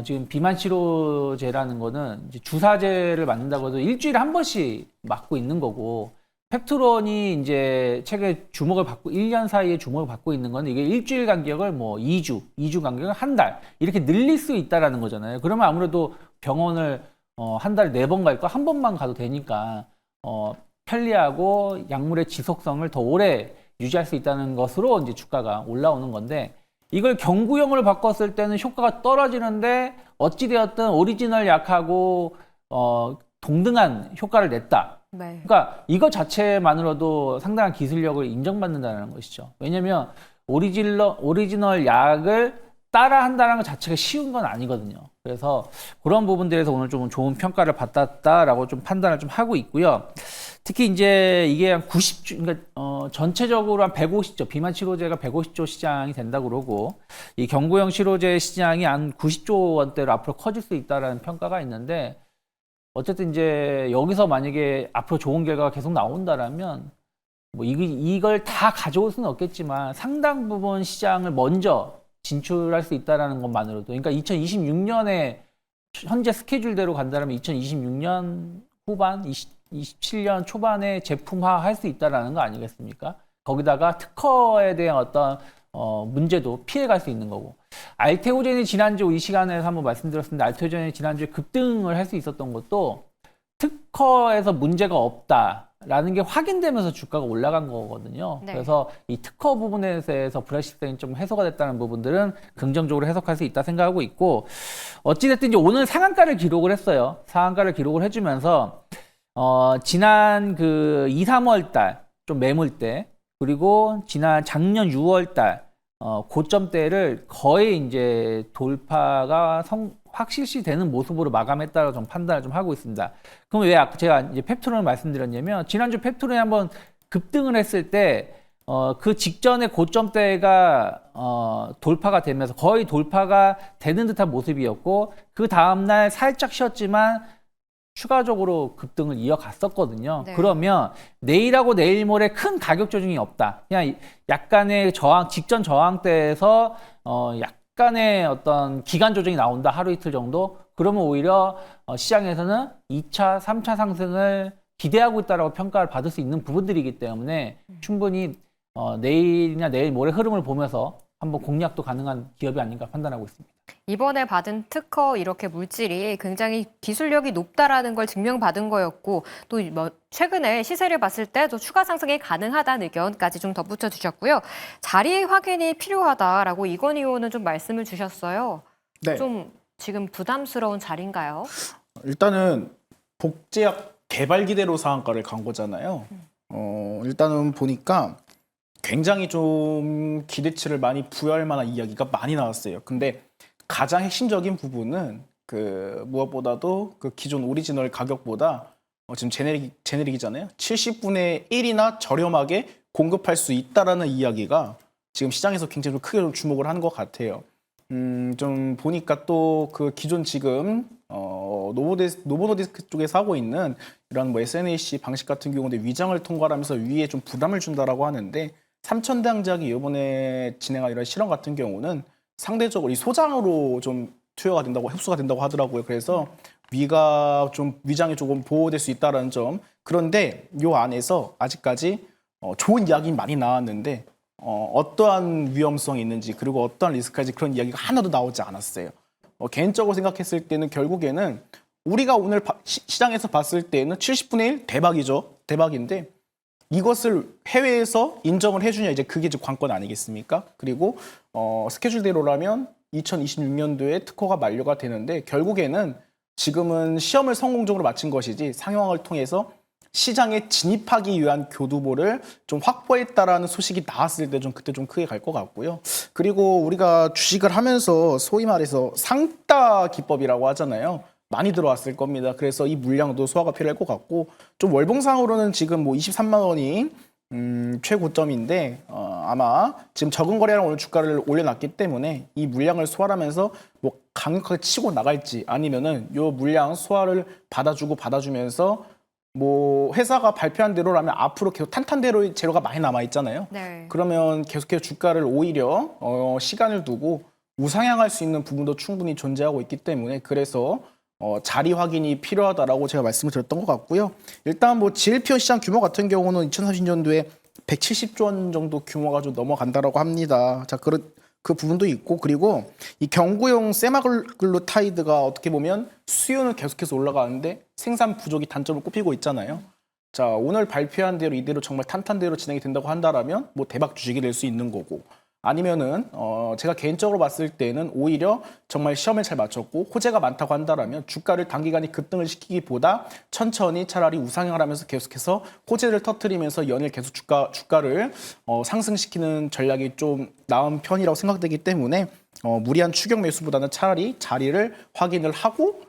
Speaker 3: 지금 비만 치료제라는 거는 이제 주사제를 맞는다고 해도 일주일에 한 번씩 맞고 있는 거고, 펩트론이 이제 최근에 주목을 받고 1년 사이에 주목을 받고 있는 건 이게 일주일 간격을 뭐 2주 간격을 한 달 이렇게 늘릴 수 있다라는 거잖아요. 그러면 아무래도 병원을 한 달에 4번 갈 거 한 번만 가도 되니까 편리하고 약물의 지속성을 더 오래 유지할 수 있다는 것으로 이제 주가가 올라오는 건데, 이걸 경구용으로 바꿨을 때는 효과가 떨어지는데 어찌되었든 오리지널 약하고 동등한 효과를 냈다.
Speaker 1: 네.
Speaker 3: 그러니까 이거 자체만으로도 상당한 기술력을 인정받는다는 것이죠. 왜냐하면 오리지널 약을 따라한다는 것 자체가 쉬운 건 아니거든요. 그래서 그런 부분들에서 오늘 좀 좋은 평가를 받았다라고 좀 판단을 좀 하고 있고요. 특히 이제 이게 한 90조, 그러니까 전체적으로 한 150조, 비만 치료제가 150조 시장이 된다고 그러고, 이 경구용 치료제 시장이 한 90조 원대로 앞으로 커질 수 있다라는 평가가 있는데, 어쨌든 이제 여기서 만약에 앞으로 좋은 결과가 계속 나온다라면 뭐 이걸 다 가져올 수는 없겠지만 상당 부분 시장을 먼저 진출할 수 있다라는 것만으로도, 그러니까 2026년에 현재 스케줄대로 간다면 2026년 후반, 27년 초반에 제품화 할 수 있다라는 거 아니겠습니까? 거기다가 특허에 대한 어떤 문제도 피해갈 수 있는 거고, 알테오젠이 지난주 이 시간에서 한번 말씀드렸습니다. 알테오젠이 지난주에 급등을 할 수 있었던 것도 특허에서 문제가 없다라는 게 확인되면서 주가가 올라간 거거든요.
Speaker 1: 네.
Speaker 3: 그래서 이 특허 부분에 대해서 불확실성이 좀 해소가 됐다는 부분들은 긍정적으로 해석할 수 있다 생각하고 있고, 어찌됐든 이제 오늘 상한가를 기록을 했어요. 상한가를 기록을 해주면서 지난 그 2, 3월 달 좀 매물대, 그리고 지난 작년 6월 달 고점대를 거의 이제 돌파가 확실시 되는 모습으로 마감했다고 좀 판단을 좀 하고 있습니다. 그럼 왜 제가 이제 펩트론을 말씀드렸냐면, 지난주 펩트론이 한번 급등을 했을 때 그 직전에 고점대가 돌파가 되면서 거의 돌파가 되는 듯한 모습이었고, 그 다음날 살짝 쉬었지만 추가적으로 급등을 이어갔었거든요.
Speaker 1: 네.
Speaker 3: 그러면 내일하고 내일 모레 큰 가격 조정이 없다. 그냥 약간의 직전 저항대에서 약간의 어떤 기간 조정이 나온다. 하루 이틀 정도. 그러면 오히려 시장에서는 2차, 3차 상승을 기대하고 있다라고 평가를 받을 수 있는 부분들이기 때문에 충분히 내일이나 내일 모레 흐름을 보면서 한번 공략도 가능한 기업이 아닌가 판단하고 있습니다.
Speaker 1: 이번에 받은 특허 이렇게 물질이 굉장히 기술력이 높다라는 걸 증명받은 거였고, 또 뭐 최근에 시세를 봤을 때 또 추가 상승이 가능하다는 의견까지 좀 덧붙여 주셨고요. 자리 확인이 필요하다라고 이건 의원은 좀 말씀을 주셨어요.
Speaker 2: 네.
Speaker 1: 좀 지금 부담스러운 자리인가요?
Speaker 2: 일단은 복제약 개발 기대로 상한가를 간 거잖아요. 일단은 보니까 굉장히 좀 기대치를 많이 부여할 만한 이야기가 많이 나왔어요. 근데 가장 핵심적인 부분은 그 무엇보다도 그 기존 오리지널 가격보다 지금 제네릭이잖아요. 70분의 1이나 저렴하게 공급할 수 있다라는 이야기가 지금 시장에서 굉장히 좀 크게 주목을 하는 것 같아요. 좀 보니까 또 그 기존 지금 노보노디스크 쪽에서 하고 있는 이런 뭐 SNAC 방식 같은 경우는 위장을 통과하면서 위에 좀 부담을 준다라고 하는데, 삼천당작이 이번에 진행한 이런 실험 같은 경우는 상대적으로 이 소장으로 좀 투여가 된다고, 흡수가 된다고 하더라고요. 그래서 위장이 조금 보호될 수 있다는 점. 그런데 요 안에서 아직까지 좋은 이야기 많이 나왔는데 어떠한 위험성이 있는지, 그리고 어떠한 리스크까지 그런 이야기가 하나도 나오지 않았어요. 개인적으로 생각했을 때는 결국에는 우리가 오늘 시장에서 봤을 때는 70분의 1 대박이죠. 대박인데 이것을 해외에서 인정을 해주냐, 이제 그게 이제 관건 아니겠습니까? 그리고 스케줄대로라면 2026년도에 특허가 만료가 되는데, 결국에는 지금은 시험을 성공적으로 마친 것이지 상용화를 통해서 시장에 진입하기 위한 교두보를 좀 확보했다라는 소식이 나왔을 때 좀 그때 좀 크게 갈 것 같고요. 그리고 우리가 주식을 하면서 소위 말해서 상따 기법이라고 하잖아요. 많이 들어왔을 겁니다. 그래서 이 물량도 소화가 필요할 것 같고, 좀 월봉상으로는 지금 뭐 23만 원이 최고점인데 아마 지금 적은 거래량 오늘 주가를 올려놨기 때문에 이 물량을 소화하면서 뭐 강력하게 치고 나갈지, 아니면은 요 물량 소화를 받아주면서 뭐 회사가 발표한 대로라면 앞으로 계속 탄탄대로 재료가 많이 남아 있잖아요.
Speaker 1: 네.
Speaker 2: 그러면 계속해서 주가를 오히려 시간을 두고 우상향할 수 있는 부분도 충분히 존재하고 있기 때문에 그래서 자리 확인이 필요하다라고 제가 말씀을 드렸던 것 같고요. 일단 뭐 GLPO 시장 규모 같은 경우는 2030년도에 170조 원 정도 규모가 좀 넘어간다라고 합니다. 자, 그 부분도 있고 그리고 이 경구용 세마글루타이드가 어떻게 보면 수요는 계속해서 올라가는데 생산 부족이 단점을 꼽히고 있잖아요. 자, 오늘 발표한 대로 이대로 정말 탄탄대로 진행이 된다고 한다라면 뭐 대박 주식이 될 수 있는 거고 아니면은 제가 개인적으로 봤을 때는 오히려 정말 시험을 잘 맞췄고 호재가 많다고 한다라면 주가를 단기간에 급등을 시키기보다 천천히 차라리 우상향을 하면서 계속해서 호재를 터뜨리면서 연일 계속 주가를 상승시키는 전략이 좀 나은 편이라고 생각되기 때문에 무리한 추격 매수보다는 차라리 자리를 확인을 하고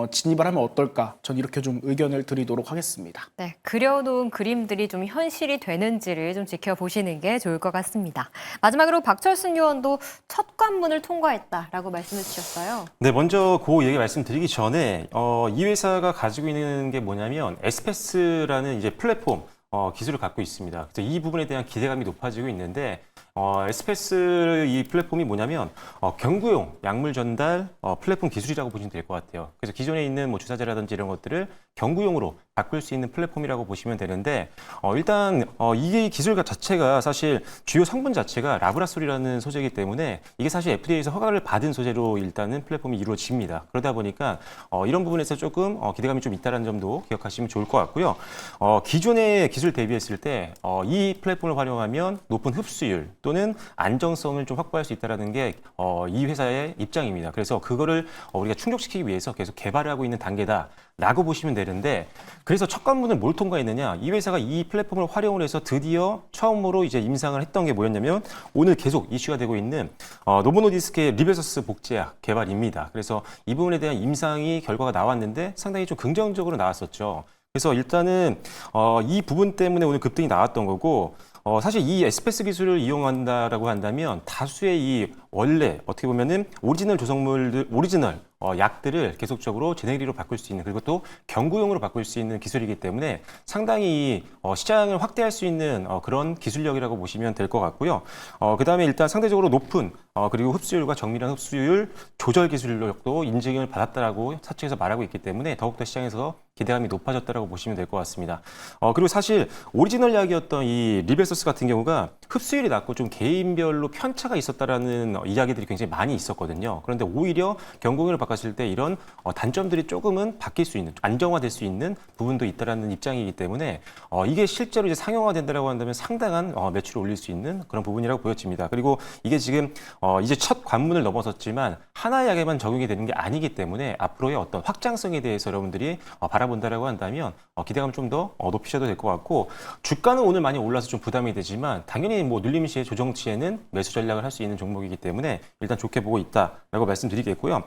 Speaker 2: 진입을 하면 어떨까? 전 이렇게 좀 의견을 드리도록 하겠습니다.
Speaker 1: 네, 그려놓은 그림들이 좀 현실이 되는지를 좀 지켜보시는 게 좋을 것 같습니다. 마지막으로 박철순 의원도 첫 관문을 통과했다라고 말씀해 주셨어요.
Speaker 4: 네, 먼저 그 얘기 말씀드리기 전에 이 회사가 가지고 있는 게 뭐냐면 에스페스라는 이제 플랫폼 기술을 갖고 있습니다. 그래서 이 부분에 대한 기대감이 높아지고 있는데 에스페스 이 플랫폼이 뭐냐면 경구용 약물 전달 플랫폼 기술이라고 보시면 될 것 같아요. 그래서 기존에 있는 뭐 주사제라든지 이런 것들을 경구용으로 바꿀 수 있는 플랫폼이라고 보시면 되는데 일단 이게 기술 자체가 사실 주요 성분 자체가 라브라솔이라는 소재이기 때문에 이게 사실 FDA에서 허가를 받은 소재로 일단은 플랫폼이 이루어집니다. 그러다 보니까 이런 부분에서 조금 기대감이 좀 있다는 점도 기억하시면 좋을 것 같고요. 기존의 기술 대비했을 때 이 플랫폼을 활용하면 높은 흡수율 또는 안정성을 좀 확보할 수 있다는 게 이 회사의 입장입니다. 그래서 그거를 우리가 충족시키기 위해서 계속 개발을 하고 있는 단계다라고 보시면 되는데 그래서 첫 관문을 뭘 통과했느냐? 이 회사가 이 플랫폼을 활용을 해서 드디어 처음으로 이제 임상을 했던 게 뭐였냐면 오늘 계속 이슈가 되고 있는 노보노디스크의 리베서스 복제약 개발입니다. 그래서 이 부분에 대한 임상이 결과가 나왔는데 상당히 좀 긍정적으로 나왔었죠. 그래서 일단은 이 부분 때문에 오늘 급등이 나왔던 거고 사실 이 에스페스 기술을 이용한다라고 한다면 다수의 이 원래 어떻게 보면은 오리지널 조성물들, 오리지널 약들을 계속적으로 제네리로 바꿀 수 있는 그리고 또 경구용으로 바꿀 수 있는 기술이기 때문에 상당히 시장을 확대할 수 있는 그런 기술력이라고 보시면 될 것 같고요. 그다음에 일단 상대적으로 높은 그리고 흡수율과 정밀한 흡수율 조절 기술력도 인증을 받았다라고 사측에서 말하고 있기 때문에 더욱더 시장에서 기대감이 높아졌다라고 보시면 될 것 같습니다. 그리고 사실 오리지널 약이었던 이 리베서스 같은 경우가 흡수율이 낮고 좀 개인별로 편차가 있었다라는 이야기들이 굉장히 많이 있었거든요. 그런데 오히려 경구용으로 바꿨을 때 이런 단점들이 조금은 바뀔 수 있는, 안정화될 수 있는 부분도 있다라는 입장이기 때문에 이게 실제로 이제 상용화된다라고 한다면 상당한 매출을 올릴 수 있는 그런 부분이라고 보여집니다. 그리고 이게 지금 이제 첫 관문을 넘어섰지만 하나의 약에만 적용이 되는 게 아니기 때문에 앞으로의 어떤 확장성에 대해서 여러분들이 바라본다라고 한다면 기대감 좀 더 높이셔도 될 것 같고 주가는 오늘 많이 올라서 좀 부담이 되지만 당연히 뭐 눌림 시의 조정 시에는 매수 전략을 할 수 있는 종목이기 때문에 일단 좋게 보고 있다라고 말씀드리겠고요.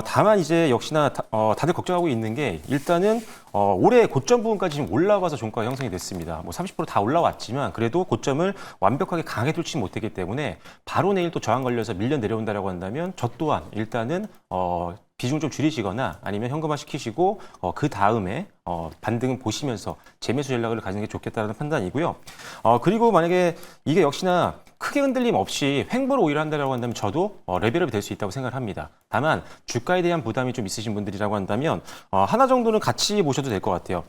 Speaker 4: 다만 이제 역시나 다들 걱정하고 있는 게 일단은 올해 고점 부분까지 지금 올라와서 종가가 형성이 됐습니다. 뭐 30% 다 올라왔지만 그래도 고점을 완벽하게 강하게 뚫지 못했기 때문에 바로 내일 또 저항 걸려서 밀려 내려온다라고 한다면 저 또한 일단은 비중 좀 줄이시거나 아니면 현금화 시키시고 그 다음에 반등을 보시면서 재매수 전략을 가지는 게 좋겠다는 판단이고요. 그리고 만약에 이게 역시나 크게 흔들림 없이 횡보를 오히려 한다고 한다면 저도 레벨업이 될 수 있다고 생각을 합니다. 다만 주가에 대한 부담이 좀 있으신 분들이라고 한다면 하나 정도는 같이 보셔도 될 것 같아요.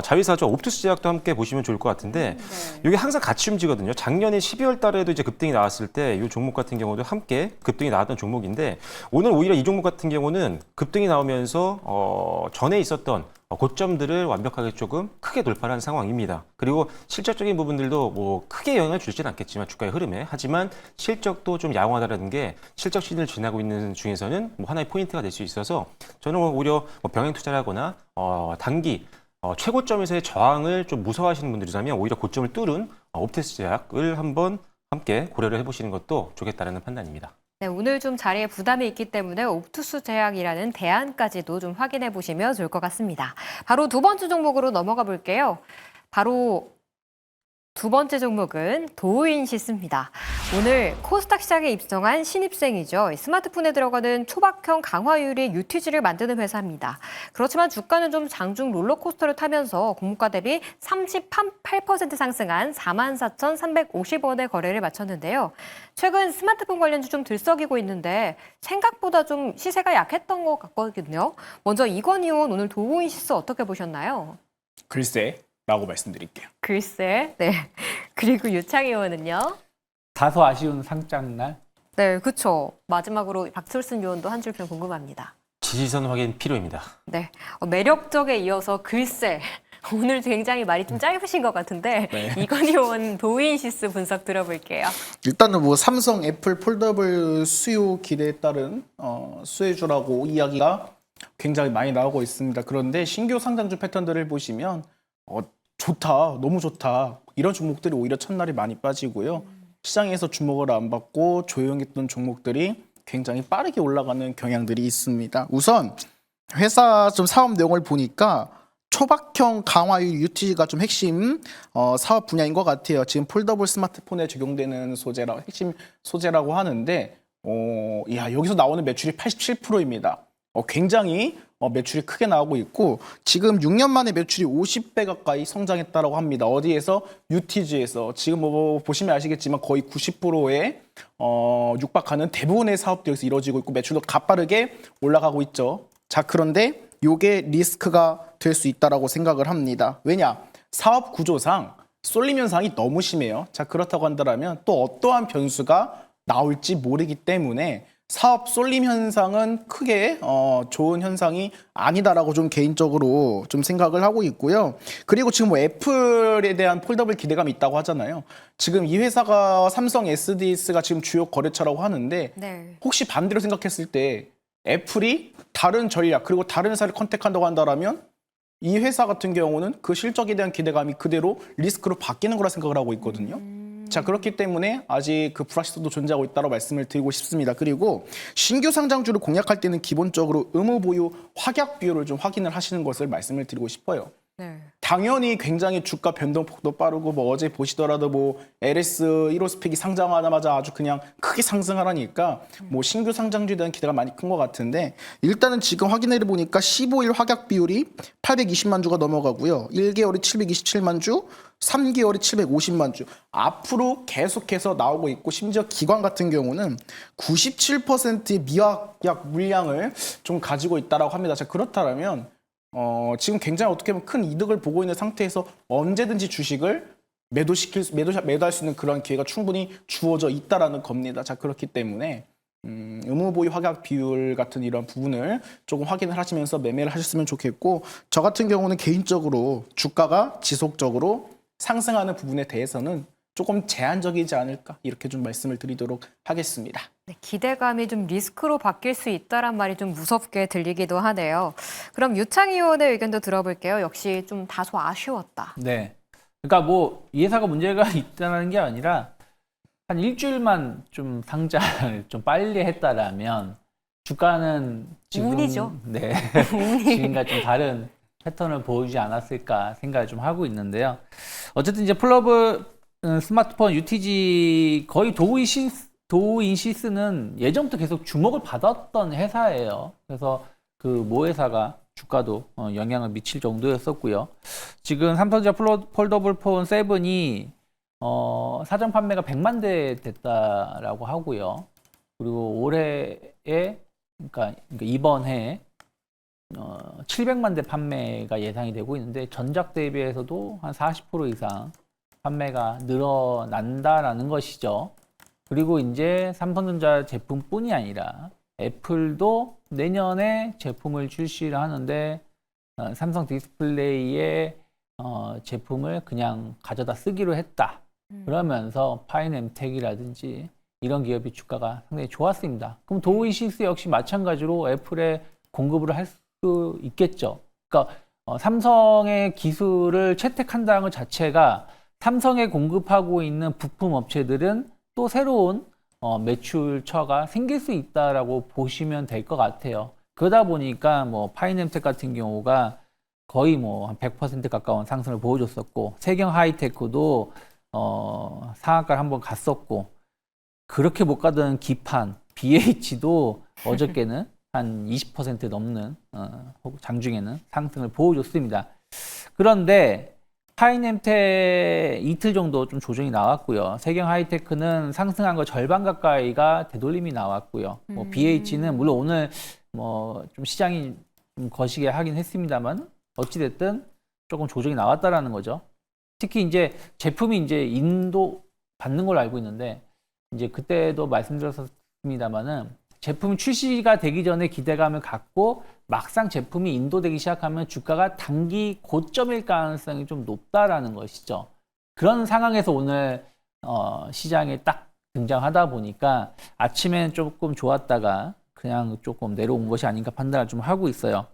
Speaker 4: 자회사죠. 옵투스 제약도 함께 보시면 좋을 것 같은데 이게 항상 같이 움직이거든요. 작년에 12월 달에도 이제 급등이 나왔을 때 이 종목 같은 경우도 함께 급등이 나왔던 종목인데 오늘 오히려 이 종목 같은 경우는 급등이 나오면서 전에 있었던 고점들을 완벽하게 조금 크게 돌파를 한 상황입니다. 그리고 실적적인 부분들도 뭐 크게 영향을 주지는 않겠지만 주가의 흐름에 하지만 실적도 좀 양호하다는 게 실적 시즌을 지나고 있는 중에서는 뭐 하나의 포인트가 될 수 있어서 저는 오히려 뭐 병행 투자를 하거나 단기 최고점에서의 저항을 좀 무서워하시는 분들이라면 오히려 고점을 뚫은 옵테스 제약을 한번 함께 고려를 해보시는 것도 좋겠다는 판단입니다.
Speaker 1: 네, 오늘 좀 자리에 부담이 있기 때문에 옵투스 제약이라는 대안까지도 좀 확인해 보시면 좋을 것 같습니다. 바로 두 번째 종목으로 넘어가 볼게요. 바로 두 번째 종목은 도우인시스입니다. 오늘 코스닥 시장에 입성한 신입생이죠. 스마트폰에 들어가는 초박형 강화유리 UTG를 만드는 회사입니다. 그렇지만 주가는 좀 장중 롤러코스터를 타면서 공모가 대비 38% 상승한 44,350원의 거래를 마쳤는데요. 최근 스마트폰 관련주 좀 들썩이고 있는데 생각보다 좀 시세가 약했던 것 같거든요. 먼저 이건희 의원 오늘 도우인시스 어떻게 보셨나요?
Speaker 2: 글쎄 라고 말씀드릴게요.
Speaker 1: 글쎄, 네. 그리고 유창희 의원은요?
Speaker 3: 다소 아쉬운 상장날.
Speaker 1: 네, 그렇죠. 마지막으로 박철순 의원도 한 줄평 궁금합니다.
Speaker 4: 지지선 확인 필요입니다.
Speaker 1: 네, 매력적에 이어서 글쎄. 오늘 굉장히 말이 좀 짧으신 것 같은데
Speaker 2: 네.
Speaker 1: 이건희 의원 도우인시스 분석 들어볼게요.
Speaker 2: 일단은 뭐 삼성, 애플 폴더블 수요 기대에 따른 수혜주라고 이야기가 굉장히 많이 나오고 있습니다. 그런데 신규 상장주 패턴들을 보시면 좋다, 너무 좋다. 이런 종목들이 오히려 첫날이 많이 빠지고요. 시장에서 주목을 안 받고 조용했던 종목들이 굉장히 빠르게 올라가는 경향들이 있습니다. 우선 회사 좀 사업 내용을 보니까 초박형 강화유 UTG가 좀 핵심 사업 분야인 것 같아요. 지금 폴더블 스마트폰에 적용되는 핵심 소재라고 하는데, 여기서 나오는 매출이 87%입니다. 굉장히 매출이 크게 나오고 있고 지금 6년 만에 매출이 50배 가까이 성장했다고 합니다. 어디에서? UTG에서. 지금 뭐 보시면 아시겠지만 거의 90%에 육박하는 대부분의 사업들이 여기서 이루어지고 있고 매출도 가파르게 올라가고 있죠. 자, 그런데 이게 리스크가 될 수 있다라고 생각을 합니다. 왜냐? 사업 구조상 쏠림 현상이 너무 심해요. 자, 그렇다고 한다면 또 어떠한 변수가 나올지 모르기 때문에 사업 쏠림 현상은 크게 좋은 현상이 아니다라고 좀 개인적으로 좀 생각을 하고 있고요. 그리고 지금 뭐 애플에 대한 폴더블 기대감이 있다고 하잖아요. 지금 이 회사가 삼성 SDS가 지금 주요 거래처라고 하는데
Speaker 1: 네.
Speaker 2: 혹시 반대로 생각했을 때 애플이 다른 전략 그리고 다른 회사를 컨택한다고 한다면 이 회사 같은 경우는 그 실적에 대한 기대감이 그대로 리스크로 바뀌는 거라 생각을 하고 있거든요. 자, 그렇기 때문에 아직 그 불확실성도 존재하고 있다고 말씀을 드리고 싶습니다. 그리고 신규 상장주를 공략할 때는 기본적으로 의무 보유 확약 비율을 좀 확인을 하시는 것을 말씀을 드리고 싶어요.
Speaker 1: 네.
Speaker 2: 당연히 굉장히 주가 변동폭도 빠르고 뭐 어제 보시더라도 뭐 LS 1호 스펙이 상장하자마자 아주 그냥 크게 상승하라니까 뭐 신규 상장주에 대한 기대가 많이 큰 것 같은데 일단은 지금 확인해 보니까 15일 확약 비율이 820만 주가 넘어가고요. 1개월이 727만 주, 3개월이 750만 주. 앞으로 계속해서 나오고 있고 심지어 기관 같은 경우는 97%의 미확약 물량을 좀 가지고 있다라고 합니다. 자, 그렇다면 지금 굉장히 어떻게 보면 큰 이득을 보고 있는 상태에서 언제든지 주식을 매도할 수 있는 그런 기회가 충분히 주어져 있다라는 겁니다. 자, 그렇기 때문에 의무 보유 확약 비율 같은 이런 부분을 조금 확인을 하시면서 매매를 하셨으면 좋겠고 저 같은 경우는 개인적으로 주가가 지속적으로 상승하는 부분에 대해서는 조금 제한적이지 않을까 이렇게 좀 말씀을 드리도록 하겠습니다.
Speaker 1: 네, 기대감이 좀 리스크로 바뀔 수 있다란 말이 좀 무섭게 들리기도 하네요. 그럼 유창희 의원의 의견도 들어볼게요. 역시 좀 다소 아쉬웠다.
Speaker 3: 네. 그러니까 뭐 이 회사가 문제가 있다는 게 아니라 한 일주일만 좀 상장을 좀 빨리 했다라면 주가는 지금
Speaker 1: 운이죠.
Speaker 3: 네. 지금과 좀 다른 패턴을 보이지 않았을까 생각을 좀 하고 있는데요. 어쨌든 이제 폴더블 스마트폰 UTG 거의 도우인시스는 예전부터 계속 주목을 받았던 회사예요. 그래서 그 모 회사가 주가도 영향을 미칠 정도였었고요. 지금 삼성전자 폴더블 폰 7이 사전 판매가 100만 대 됐다라고 하고요. 그리고 올해에 그러니까 이번 해에 700만 대 판매가 예상이 되고 있는데 전작 대비해서도 한 40% 이상 판매가 늘어난다라는 것이죠. 그리고 이제 삼성전자 제품뿐이 아니라 애플도 내년에 제품을 출시를 하는데 삼성 디스플레이의 제품을 그냥 가져다 쓰기로 했다. 그러면서 파이넴텍이라든지 이런 기업의 주가가 상당히 좋았습니다. 그럼 도우인시스 역시 마찬가지로 애플에 공급을 할 수 있겠죠. 그러니까 삼성의 기술을 채택한다는 것 자체가 삼성에 공급하고 있는 부품 업체들은 또 새로운 매출처가 생길 수 있다라고 보시면 될 것 같아요. 그러다 보니까 뭐 파이넴텍 같은 경우가 거의 뭐 한 100% 가까운 상승을 보여줬었고 세경 하이테크도 상한가를 한번 갔었고 그렇게 못 가던 기판 BH도 어저께는 한 20% 넘는 혹은 장중에는 상승을 보여줬습니다. 그런데 하이nem텍 이틀 정도 좀 조정이 나왔고요. 세경 하이테크는 상승한 거 절반 가까이가 되돌림이 나왔고요. 뭐 BH는 물론 오늘 뭐 좀 시장이 좀 거시게 하긴 했습니다만 어찌 됐든 조금 조정이 나왔다라는 거죠. 특히 이제 제품이 이제 인도 받는 걸로 알고 있는데 이제 그때도 말씀드렸습니다만은 제품 출시가 되기 전에 기대감을 갖고 막상 제품이 인도되기 시작하면 주가가 단기 고점일 가능성이 좀 높다라는 것이죠. 그런 상황에서 오늘 시장에 딱 등장하다 보니까 아침엔 조금 좋았다가 그냥 조금 내려온 것이 아닌가 판단을 좀 하고 있어요.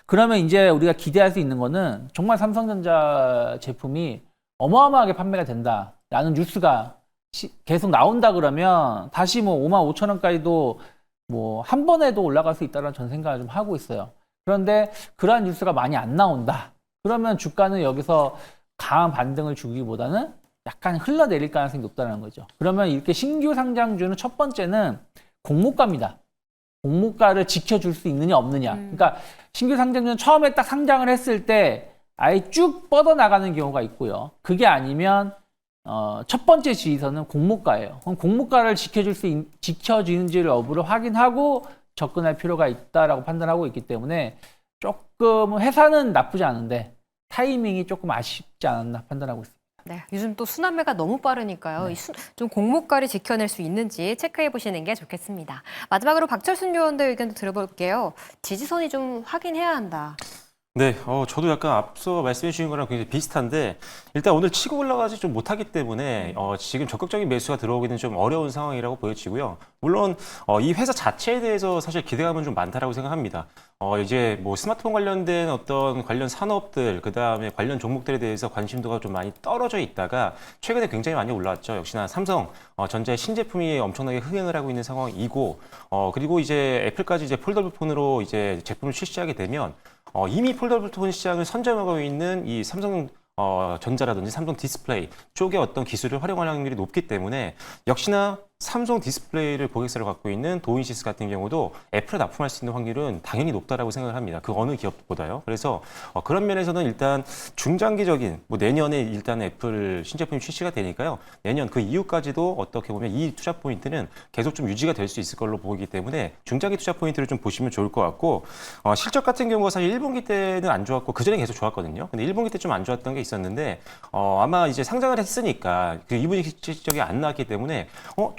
Speaker 3: 그러면 이제 우리가 기대할 수 있는 거는 정말 삼성전자 제품이 어마어마하게 판매가 된다라는 뉴스가 계속 나온다 그러면 다시 뭐 55,000원까지도 뭐 한 번에도 올라갈 수 있다는 전 생각을 좀 하고 있어요. 그런데 그러한 뉴스가 많이 안 나온다. 그러면 주가는 여기서 강한 반등을 주기보다는 약간 흘러내릴 가능성이 높다는 거죠. 그러면 이렇게 신규 상장주는 첫 번째는 공모가입니다. 공모가를 지켜줄 수 있느냐 없느냐. 그러니까 신규 상장주는 처음에 딱 상장을 했을 때 아예 쭉 뻗어나가는 경우가 있고요. 그게 아니면 첫 번째 지지선은 공모가예요. 그럼 공모가를 지켜주는지를 여부를 확인하고 접근할 필요가 있다라고 판단하고 있기 때문에 조금 회사는 나쁘지 않은데 타이밍이 조금 아쉽지 않았나 판단하고 있습니다.
Speaker 1: 네, 요즘 또 순환매가 너무 빠르니까요. 좀 공모가를 지켜낼 수 있는지 체크해 보시는 게 좋겠습니다. 마지막으로 박철순 의원도 의견도 들어볼게요. 지지선이 좀 확인해야 한다.
Speaker 4: 네, 저도 약간 앞서 말씀해 주신 거랑 굉장히 비슷한데 일단 오늘 치고 올라가지 좀 못하기 때문에 지금 적극적인 매수가 들어오기는 좀 어려운 상황이라고 보여지고요. 물론 이 회사 자체에 대해서 사실 기대감은 좀 많다라고 생각합니다. 이제 뭐 스마트폰 관련된 어떤 관련 산업들, 그 다음에 관련 종목들에 대해서 관심도가 좀 많이 떨어져 있다가 최근에 굉장히 많이 올라왔죠. 역시나 삼성 전자의 신제품이 엄청나게 흥행을 하고 있는 상황이고, 그리고 이제 애플까지 이제 폴더블 폰으로 이제 제품을 출시하게 되면 이미 폴더블 폰 시장을 선점하고 있는 이 삼성 전자라든지 삼성 디스플레이 쪽의 어떤 기술을 활용할 확률이 높기 때문에 역시나 삼성 디스플레이를 고객사를 갖고 있는 도인시스 같은 경우도 애플에 납품할 수 있는 확률은 당연히 높다라고 생각을 합니다. 그 어느 기업보다요. 그래서 그런 면에서는 일단 중장기적인 뭐 내년에 일단 애플 신제품이 출시가 되니까요. 내년 그 이후까지도 어떻게 보면 이 투자 포인트는 계속 좀 유지가 될 수 있을 걸로 보이기 때문에 중장기 투자 포인트를 좀 보시면 좋을 것 같고 실적 같은 경우가 사실 1분기 때는 안 좋았고 그전에 계속 좋았거든요. 근데 1분기 때 좀 안 좋았던 게 있었는데 아마 이제 상장을 했으니까 그 2분기 실적이 안 나왔기 때문에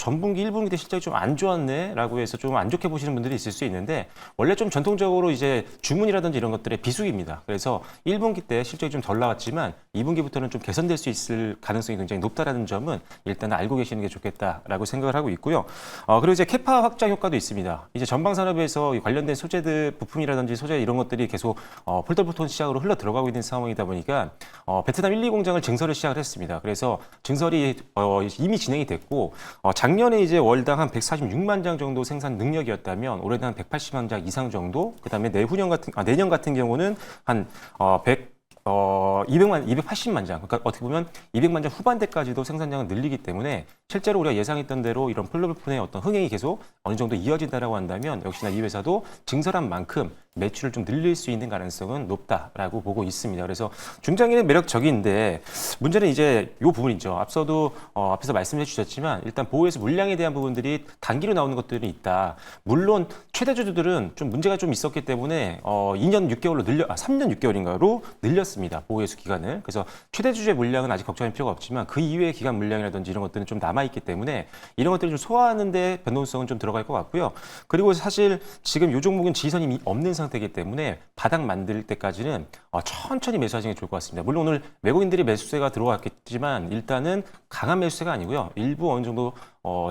Speaker 4: 전분기, 1분기 때 실적이 좀 안 좋았네라고 해서 좀 안 좋게 보시는 분들이 있을 수 있는데 원래 좀 전통적으로 이제 주문이라든지 이런 것들의 비수기입니다. 그래서 1분기 때 실적이 좀 덜 나왔지만 2분기부터는 좀 개선될 수 있을 가능성이 굉장히 높다라는 점은 일단 알고 계시는 게 좋겠다라고 생각을 하고 있고요. 그리고 이제 캐파 확장 효과도 있습니다. 이제 전방 산업에서 관련된 소재들, 부품이라든지 소재 이런 것들이 계속 폴더블 시장으로 흘러 들어가고 있는 상황이다 보니까 베트남 1, 2 공장을 증설을 시작을 했습니다. 그래서 증설이 이미 진행이 됐고 작년에 이제 월당 한 146만 장 정도 생산 능력이었다면 올해는 한 180만 장 이상 정도. 그다음에 내년 같은 경우는 한 280만 장. 그러니까 어떻게 보면 200만 장 후반대까지도 생산량을 늘리기 때문에 실제로 우리가 예상했던 대로 이런 폴더블폰의 어떤 흥행이 계속 어느 정도 이어진다라고 한다면 역시나 이 회사도 증설한 만큼 매출을 좀 늘릴 수 있는 가능성은 높다라고 보고 있습니다. 그래서 중장기는 매력적인데 문제는 이제 이 부분이죠. 앞서도 앞에서 말씀해 주셨지만 일단 보호에서 물량에 대한 부분들이 단기로 나오는 것들이 있다. 물론 최대주주들은 좀 문제가 좀 있었기 때문에 2년 6개월로 3년 6개월인가로 늘렸습니다. 보호해수 기간을. 그래서 최대주주의 물량은 아직 걱정할 필요가 없지만 그 이외의 기간 물량이라든지 이런 것들은 좀 남아있기 때문에 이런 것들을 좀 소화하는 데 변동성은 좀 들어갈 것 같고요. 그리고 사실 지금 이 종목은 지지선이 없는 상태이기 때문에 바닥 만들 때까지는 천천히 매수하시는 게 좋을 것 같습니다. 물론 오늘 외국인들이 매수세가 들어왔겠지만 일단은 강한 매수세가 아니고요. 일부 어느 정도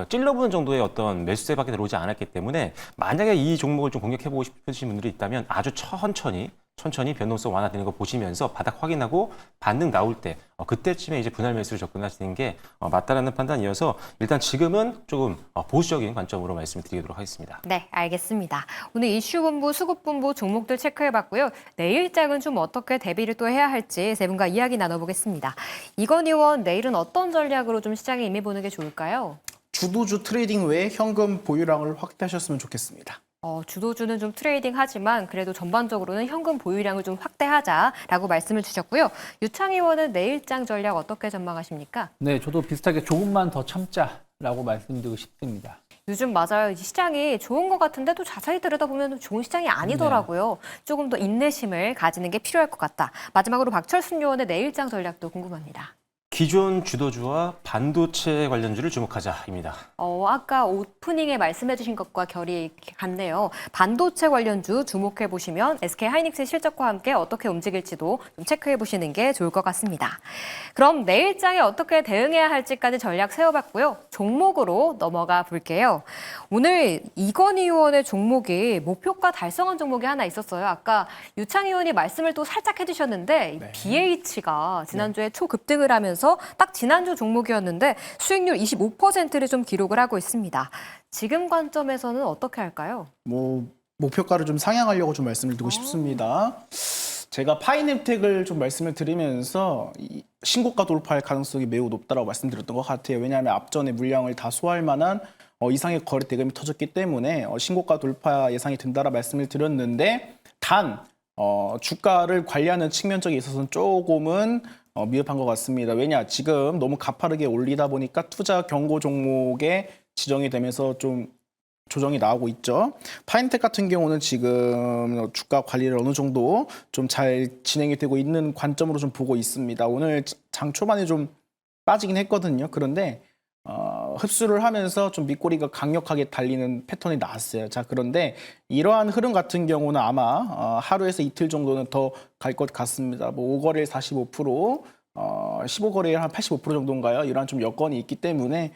Speaker 4: 찔러보는 정도의 어떤 매수세밖에 들어오지 않았기 때문에 만약에 이 종목을 좀 공략해보고 싶으신 분들이 있다면 아주 천천히 천천히 변동성 완화되는 거 보시면서 바닥 확인하고 반등 나올 때 그때쯤에 이제 분할 매수를 접근하시는 게 맞다라는 판단이어서 일단 지금은 조금 보수적인 관점으로 말씀드리도록 하겠습니다.
Speaker 1: 네, 알겠습니다. 오늘 이슈본부, 수급본부 종목들 체크해봤고요. 내일장은 좀 어떻게 대비를 또 해야 할지 세 분과 이야기 나눠보겠습니다. 이건 의원, 내일은 어떤 전략으로 좀 시장에 임해보는 게 좋을까요?
Speaker 2: 주도주 트레이딩 외에 현금 보유량을 확대하셨으면 좋겠습니다.
Speaker 1: 주도주는 좀 트레이딩 하지만 그래도 전반적으로는 현금 보유량을 좀 확대하자라고 말씀을 주셨고요. 유창 의원은 내일장 전략 어떻게 전망하십니까?
Speaker 3: 네, 저도 비슷하게 조금만 더 참자라고 말씀드리고 싶습니다.
Speaker 1: 요즘 맞아요. 이 시장이 좋은 것 같은데 또 자세히 들여다보면 좋은 시장이 아니더라고요. 조금 더 인내심을 가지는 게 필요할 것 같다. 마지막으로 박철순 의원의 내일장 전략도 궁금합니다.
Speaker 4: 기존 주도주와 반도체 관련주를 주목하자입니다.
Speaker 1: 아까 오프닝에 말씀해주신 것과 결이 같네요. 반도체 관련주 주목해보시면 SK하이닉스의 실적과 함께 어떻게 움직일지도 좀 체크해보시는 게 좋을 것 같습니다. 그럼 내일장에 어떻게 대응해야 할지까지 전략 세워봤고요. 종목으로 넘어가 볼게요. 오늘 이건희 의원의 종목이 목표가 달성한 종목이 하나 있었어요. 아까 유창 의원이 말씀을 또 살짝 해주셨는데
Speaker 2: 네.
Speaker 1: BH가 지난주에 초급등을 하면서 딱 지난주 종목이었는데 수익률 25%를 좀 기록을 하고 있습니다. 지금 관점에서는 어떻게 할까요?
Speaker 2: 목표가를 좀 상향하려고 좀 말씀을 드리고 싶습니다. 제가 파이냅텍을 좀 말씀을 드리면서 신고가 돌파할 가능성이 매우 높다라고 말씀드렸던 것 같아요. 왜냐하면 앞전에 물량을 다 소화할 만한 이상의 거래 대금이 터졌기 때문에 신고가 돌파 예상이 된다라 말씀을 드렸는데 단 주가를 관리하는 측면적에 있어서는 조금은 미흡한 것 같습니다. 왜냐, 지금 너무 가파르게 올리다 보니까 투자 경고 종목에 지정이 되면서 좀 조정이 나오고 있죠. 파인텍 같은 경우는 지금 주가 관리를 어느 정도 좀 잘 진행이 되고 있는 관점으로 좀 보고 있습니다. 오늘 장 초반에 좀 빠지긴 했거든요. 그런데 흡수를 하면서 좀 밑꼬리가 강력하게 달리는 패턴이 나왔어요. 자, 그런데 이러한 흐름 같은 경우는 아마 하루에서 이틀 정도는 더 갈 것 같습니다. 뭐 5거래일 45%, 15거래일 한 85% 정도인가요? 이러한 좀 여건이 있기 때문에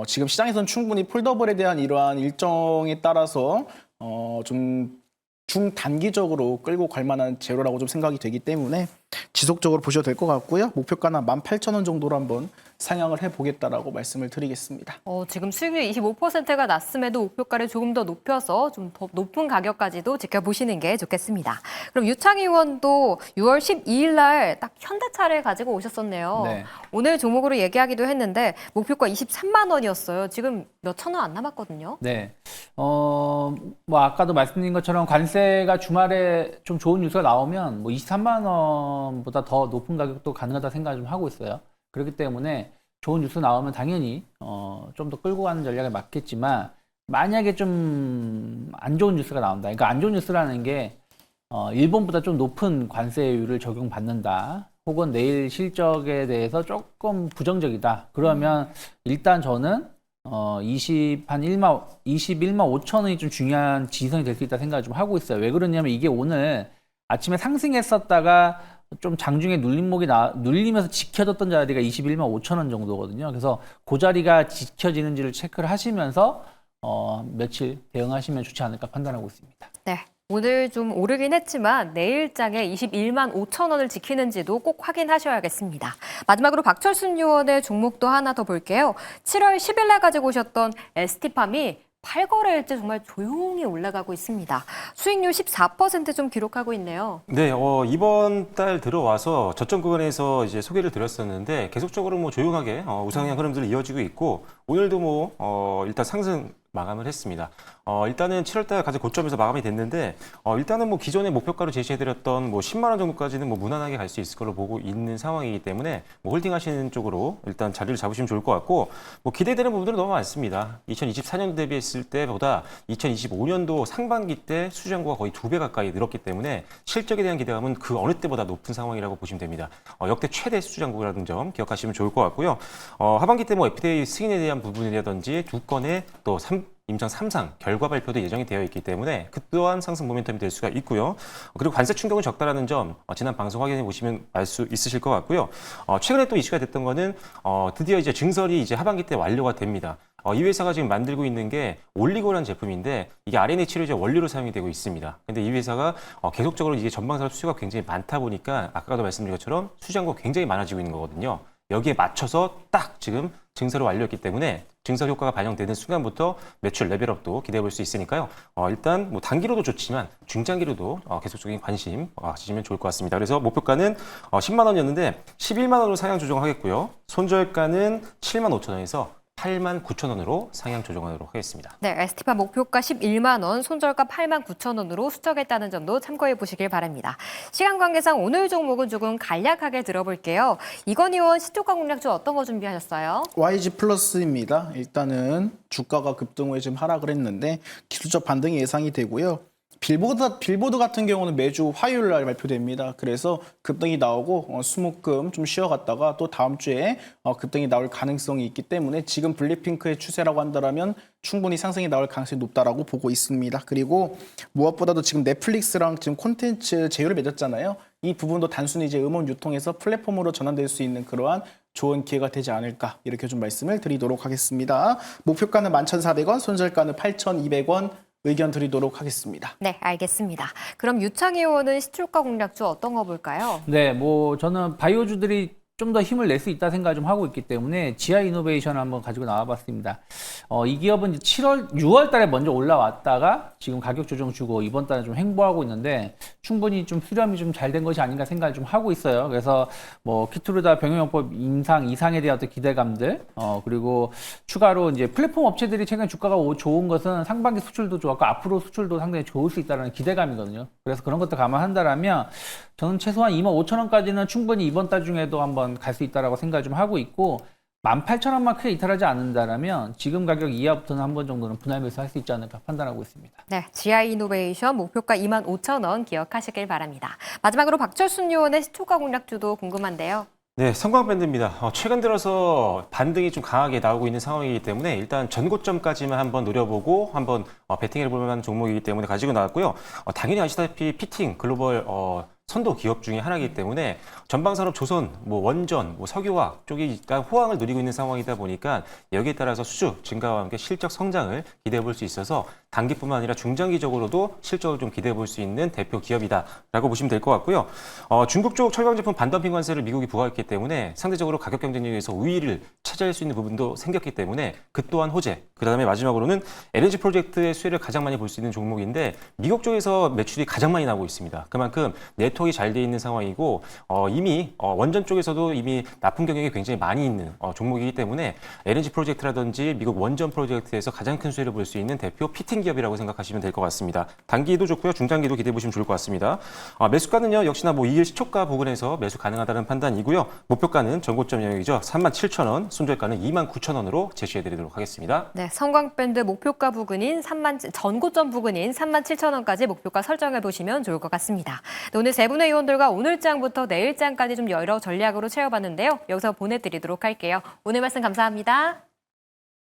Speaker 2: 지금 시장에서는 충분히 폴더블에 대한 이러한 일정에 따라서 좀 중단기적으로 끌고 갈 만한 재료라고 좀 생각이 되기 때문에 지속적으로 보셔도 될 것 같고요. 목표가는 18,000원 정도로 한번 상향을 해보겠다라고 말씀을 드리겠습니다.
Speaker 1: 지금 수익률 25%가 났음에도 목표가를 조금 더 높여서 좀 더 높은 가격까지도 지켜보시는 게 좋겠습니다. 그럼 유창 의원도 6월 12일 날 딱 현대차를 가지고 오셨었네요.
Speaker 3: 네.
Speaker 1: 오늘 종목으로 얘기하기도 했는데 목표가 23만 원이었어요. 지금 몇천 원 안 남았거든요.
Speaker 3: 네. 뭐 아까도 말씀드린 것처럼 관세가 주말에 좀 좋은 뉴스가 나오면 뭐 23만 원보다 더 높은 가격도 가능하다 생각을 좀 하고 있어요. 그렇기 때문에 좋은 뉴스 나오면 당연히 좀 더 끌고 가는 전략에 맞겠지만 만약에 좀 안 좋은 뉴스가 나온다. 그러니까 안 좋은 뉴스라는 게 일본보다 좀 높은 관세율을 적용받는다. 혹은 내일 실적에 대해서 조금 부정적이다. 그러면 일단 저는 21만 5천 원이 좀 중요한 지지선이 될 수 있다 생각을 좀 하고 있어요. 왜 그러냐면 이게 오늘 아침에 상승했었다가 좀 장중에 눌리면서 지켜졌던 자리가 21만 5천 원 정도거든요. 그래서 그 자리가 지켜지는지를 체크를 하시면서 며칠 대응하시면 좋지 않을까 판단하고 있습니다.
Speaker 1: 네. 오늘 좀 오르긴 했지만 내일장에 21만 5천 원을 지키는지도 꼭 확인하셔야겠습니다. 마지막으로 박철순 의원의 종목도 하나 더 볼게요. 7월 10일 날 가지고 오셨던 ST팜이 8거래일째 정말 조용히 올라가고 있습니다. 수익률 14% 좀 기록하고 있네요.
Speaker 4: 네, 이번 달 들어와서 저점 구간에서 이제 소개를 드렸었는데 계속적으로 뭐 조용하게 우상향 흐름들이 이어지고 있고 오늘도 뭐 일단 상승 마감을 했습니다. 일단은 7월달 가장 고점에서 마감이 됐는데 일단은 뭐 기존의 목표가로 제시해드렸던 뭐 10만 원 정도까지는 뭐 무난하게 갈 수 있을 걸로 보고 있는 상황이기 때문에 뭐 홀딩하시는 쪽으로 일단 자리를 잡으시면 좋을 것 같고 뭐 기대되는 부분들은 너무 많습니다. 2024년도 대비했을 때보다 2025년도 상반기 때 수주잔고가 거의 2배 가까이 늘었기 때문에 실적에 대한 기대감은 그 어느 때보다 높은 상황이라고 보시면 됩니다. 역대 최대 수주잔고라는 점 기억하시면 좋을 것 같고요. 하반기 때 뭐 FDA 승인에 대한 부분이라든지 두 건의 또 임상 3상 결과 발표도 예정이 되어 있기 때문에 그 또한 상승 모멘텀이 될 수가 있고요. 그리고 관세 충격은 적다라는 점 지난 방송 확인해 보시면 알 수 있으실 것 같고요. 최근에 또 이슈가 됐던 거는 드디어 이제 증설이 이제 하반기 때 완료가 됩니다. 이 회사가 지금 만들고 있는 게 올리고라는 제품인데 이게 RNA 치료제 원료로 사용이 되고 있습니다. 근데 이 회사가 계속적으로 이게 전방산업 수요가 굉장히 많다 보니까 아까도 말씀드린 것처럼 수량도 굉장히 많아지고 있는 거거든요. 여기에 맞춰서 딱 지금 증설을 완료했기 때문에 증설 효과가 반영되는 순간부터 매출 레벨업도 기대해 볼 수 있으니까요. 일단 뭐 단기로도 좋지만 중장기로도 계속적인 관심 가지시면 좋을 것 같습니다. 그래서 목표가는 10만 원이었는데 11만 원으로 상향 조정하겠고요. 손절가는 7만 5천 원에서 8만 9천 원으로 상향 조정하도록 하겠습니다.
Speaker 1: 네, 에스티파 목표가 11만 원, 손절가 8만 9천 원으로 수정했다는 점도 참고해 보시길 바랍니다. 시간 관계상 오늘 종목은 조금 간략하게 들어볼게요. 이건 의원 시초가 공략주 어떤 거 준비하셨어요?
Speaker 2: YG 플러스입니다. 일단은 주가가 급등 후에 지금 하락을 했는데 기술적 반등이 예상이 되고요. 빌보드 같은 경우는 매주 화요일 날 발표됩니다. 그래서 급등이 나오고 수목금 좀 쉬어갔다가 또 다음 주에 급등이 나올 가능성이 있기 때문에 지금 블랙핑크의 추세라고 한다면 충분히 상승이 나올 가능성이 높다라고 보고 있습니다. 그리고 무엇보다도 지금 넷플릭스랑 지금 콘텐츠 제휴를 맺었잖아요. 이 부분도 단순히 이제 음원 유통에서 플랫폼으로 전환될 수 있는 그러한 좋은 기회가 되지 않을까 이렇게 좀 말씀을 드리도록 하겠습니다. 목표가는 11,400원, 손절가는 8,200원 의견 드리도록 하겠습니다.
Speaker 1: 네, 알겠습니다. 그럼 유창희 의원은 시초가 공략주 어떤 거 볼까요?
Speaker 3: 네, 뭐 저는 바이오주들이 좀 더 힘을 낼 수 있다 생각을 좀 하고 있기 때문에 지아 이노베이션을 한번 가지고 나와봤습니다. 이 기업은 이제 6월 달에 먼저 올라왔다가 지금 가격 조정 주고 이번 달에 좀 횡보하고 있는데 충분히 좀 수렴이 좀 잘 된 것이 아닌가 생각을 좀 하고 있어요. 그래서 뭐 키투르다 병용요법 인상 이상에 대한 어떤 기대감들, 그리고 추가로 이제 플랫폼 업체들이 최근 주가가 좋은 것은 상반기 수출도 좋았고 앞으로 수출도 상당히 좋을 수 있다는 기대감이거든요. 그래서 그런 것도 감안한다라면 저는 최소한 25,000원까지는 충분히 이번 달 중에도 한번 갈 수 있다라고 생각을 좀 하고 있고 18,000원만 크게 이탈하지 않는다라면 지금 가격 이하부터는 한 번 정도는 분할 매수할 수 있지 않을까 판단하고 있습니다.
Speaker 1: 네, 지아 이노베이션 목표가 25,000원 기억하시길 바랍니다. 마지막으로 박철순 의원의 시초가 공략주도 궁금한데요.
Speaker 4: 네, 성광밴드입니다. 최근 들어서 반등이 좀 강하게 나오고 있는 상황이기 때문에 일단 전고점까지만 한번 노려보고 한번 베팅해 볼 만한 종목이기 때문에 가지고 나왔고요. 당연히 아시다시피 피팅 글로벌 선도 기업 중에 하나이기 때문에 전방산업 조선, 뭐 원전, 뭐 석유화학 쪽이 일단 호황을 누리고 있는 상황이다 보니까 여기에 따라서 수주 증가와 함께 실적 성장을 기대해 볼 수 있어서 단기뿐만 아니라 중장기적으로도 실적을 좀 기대해 볼 수 있는 대표 기업이다라고 보시면 될 것 같고요. 중국 쪽 철강 제품 반덤핑 관세를 미국이 부과했기 때문에 상대적으로 가격 경쟁력에서 우위를 차지할 수 있는 부분도 생겼기 때문에 그 또한 호재. 그다음에 마지막으로는 LNG 프로젝트의 수혜를 가장 많이 볼 수 있는 종목인데 미국 쪽에서 매출이 가장 많이 나오고 있습니다. 그만큼 네트워크가 잘 돼 있는 상황이고 이미 원전 쪽에서도 이미 납품 경력이 굉장히 많이 있는 종목이기 때문에 LNG 프로젝트라든지 미국 원전 프로젝트에서 가장 큰 수혜를 볼 수 있는 대표 피팅 기업이라고 생각하시면 될 것 같습니다. 단기도 좋고요. 중장기도 기대해 보시면 좋을 것 같습니다. 매수가는요. 역시나 뭐 2일 시초가 부근에서 매수 가능하다는 판단이고요. 목표가는 전고점 영역이죠. 37,000원, 손절가는 29,000원으로 제시해 드리도록 하겠습니다.
Speaker 1: 네, 성광밴드 목표가 부근인 전고점 부근인 37,000원까지 목표가 설정해 보시면 좋을 것 같습니다. 네, 오늘 세 분의 의원들과 오늘장부터 내일장까지 좀 여러 전략으로 채워봤는데요. 여기서 보내드리도록 할게요. 오늘 말씀 감사합니다.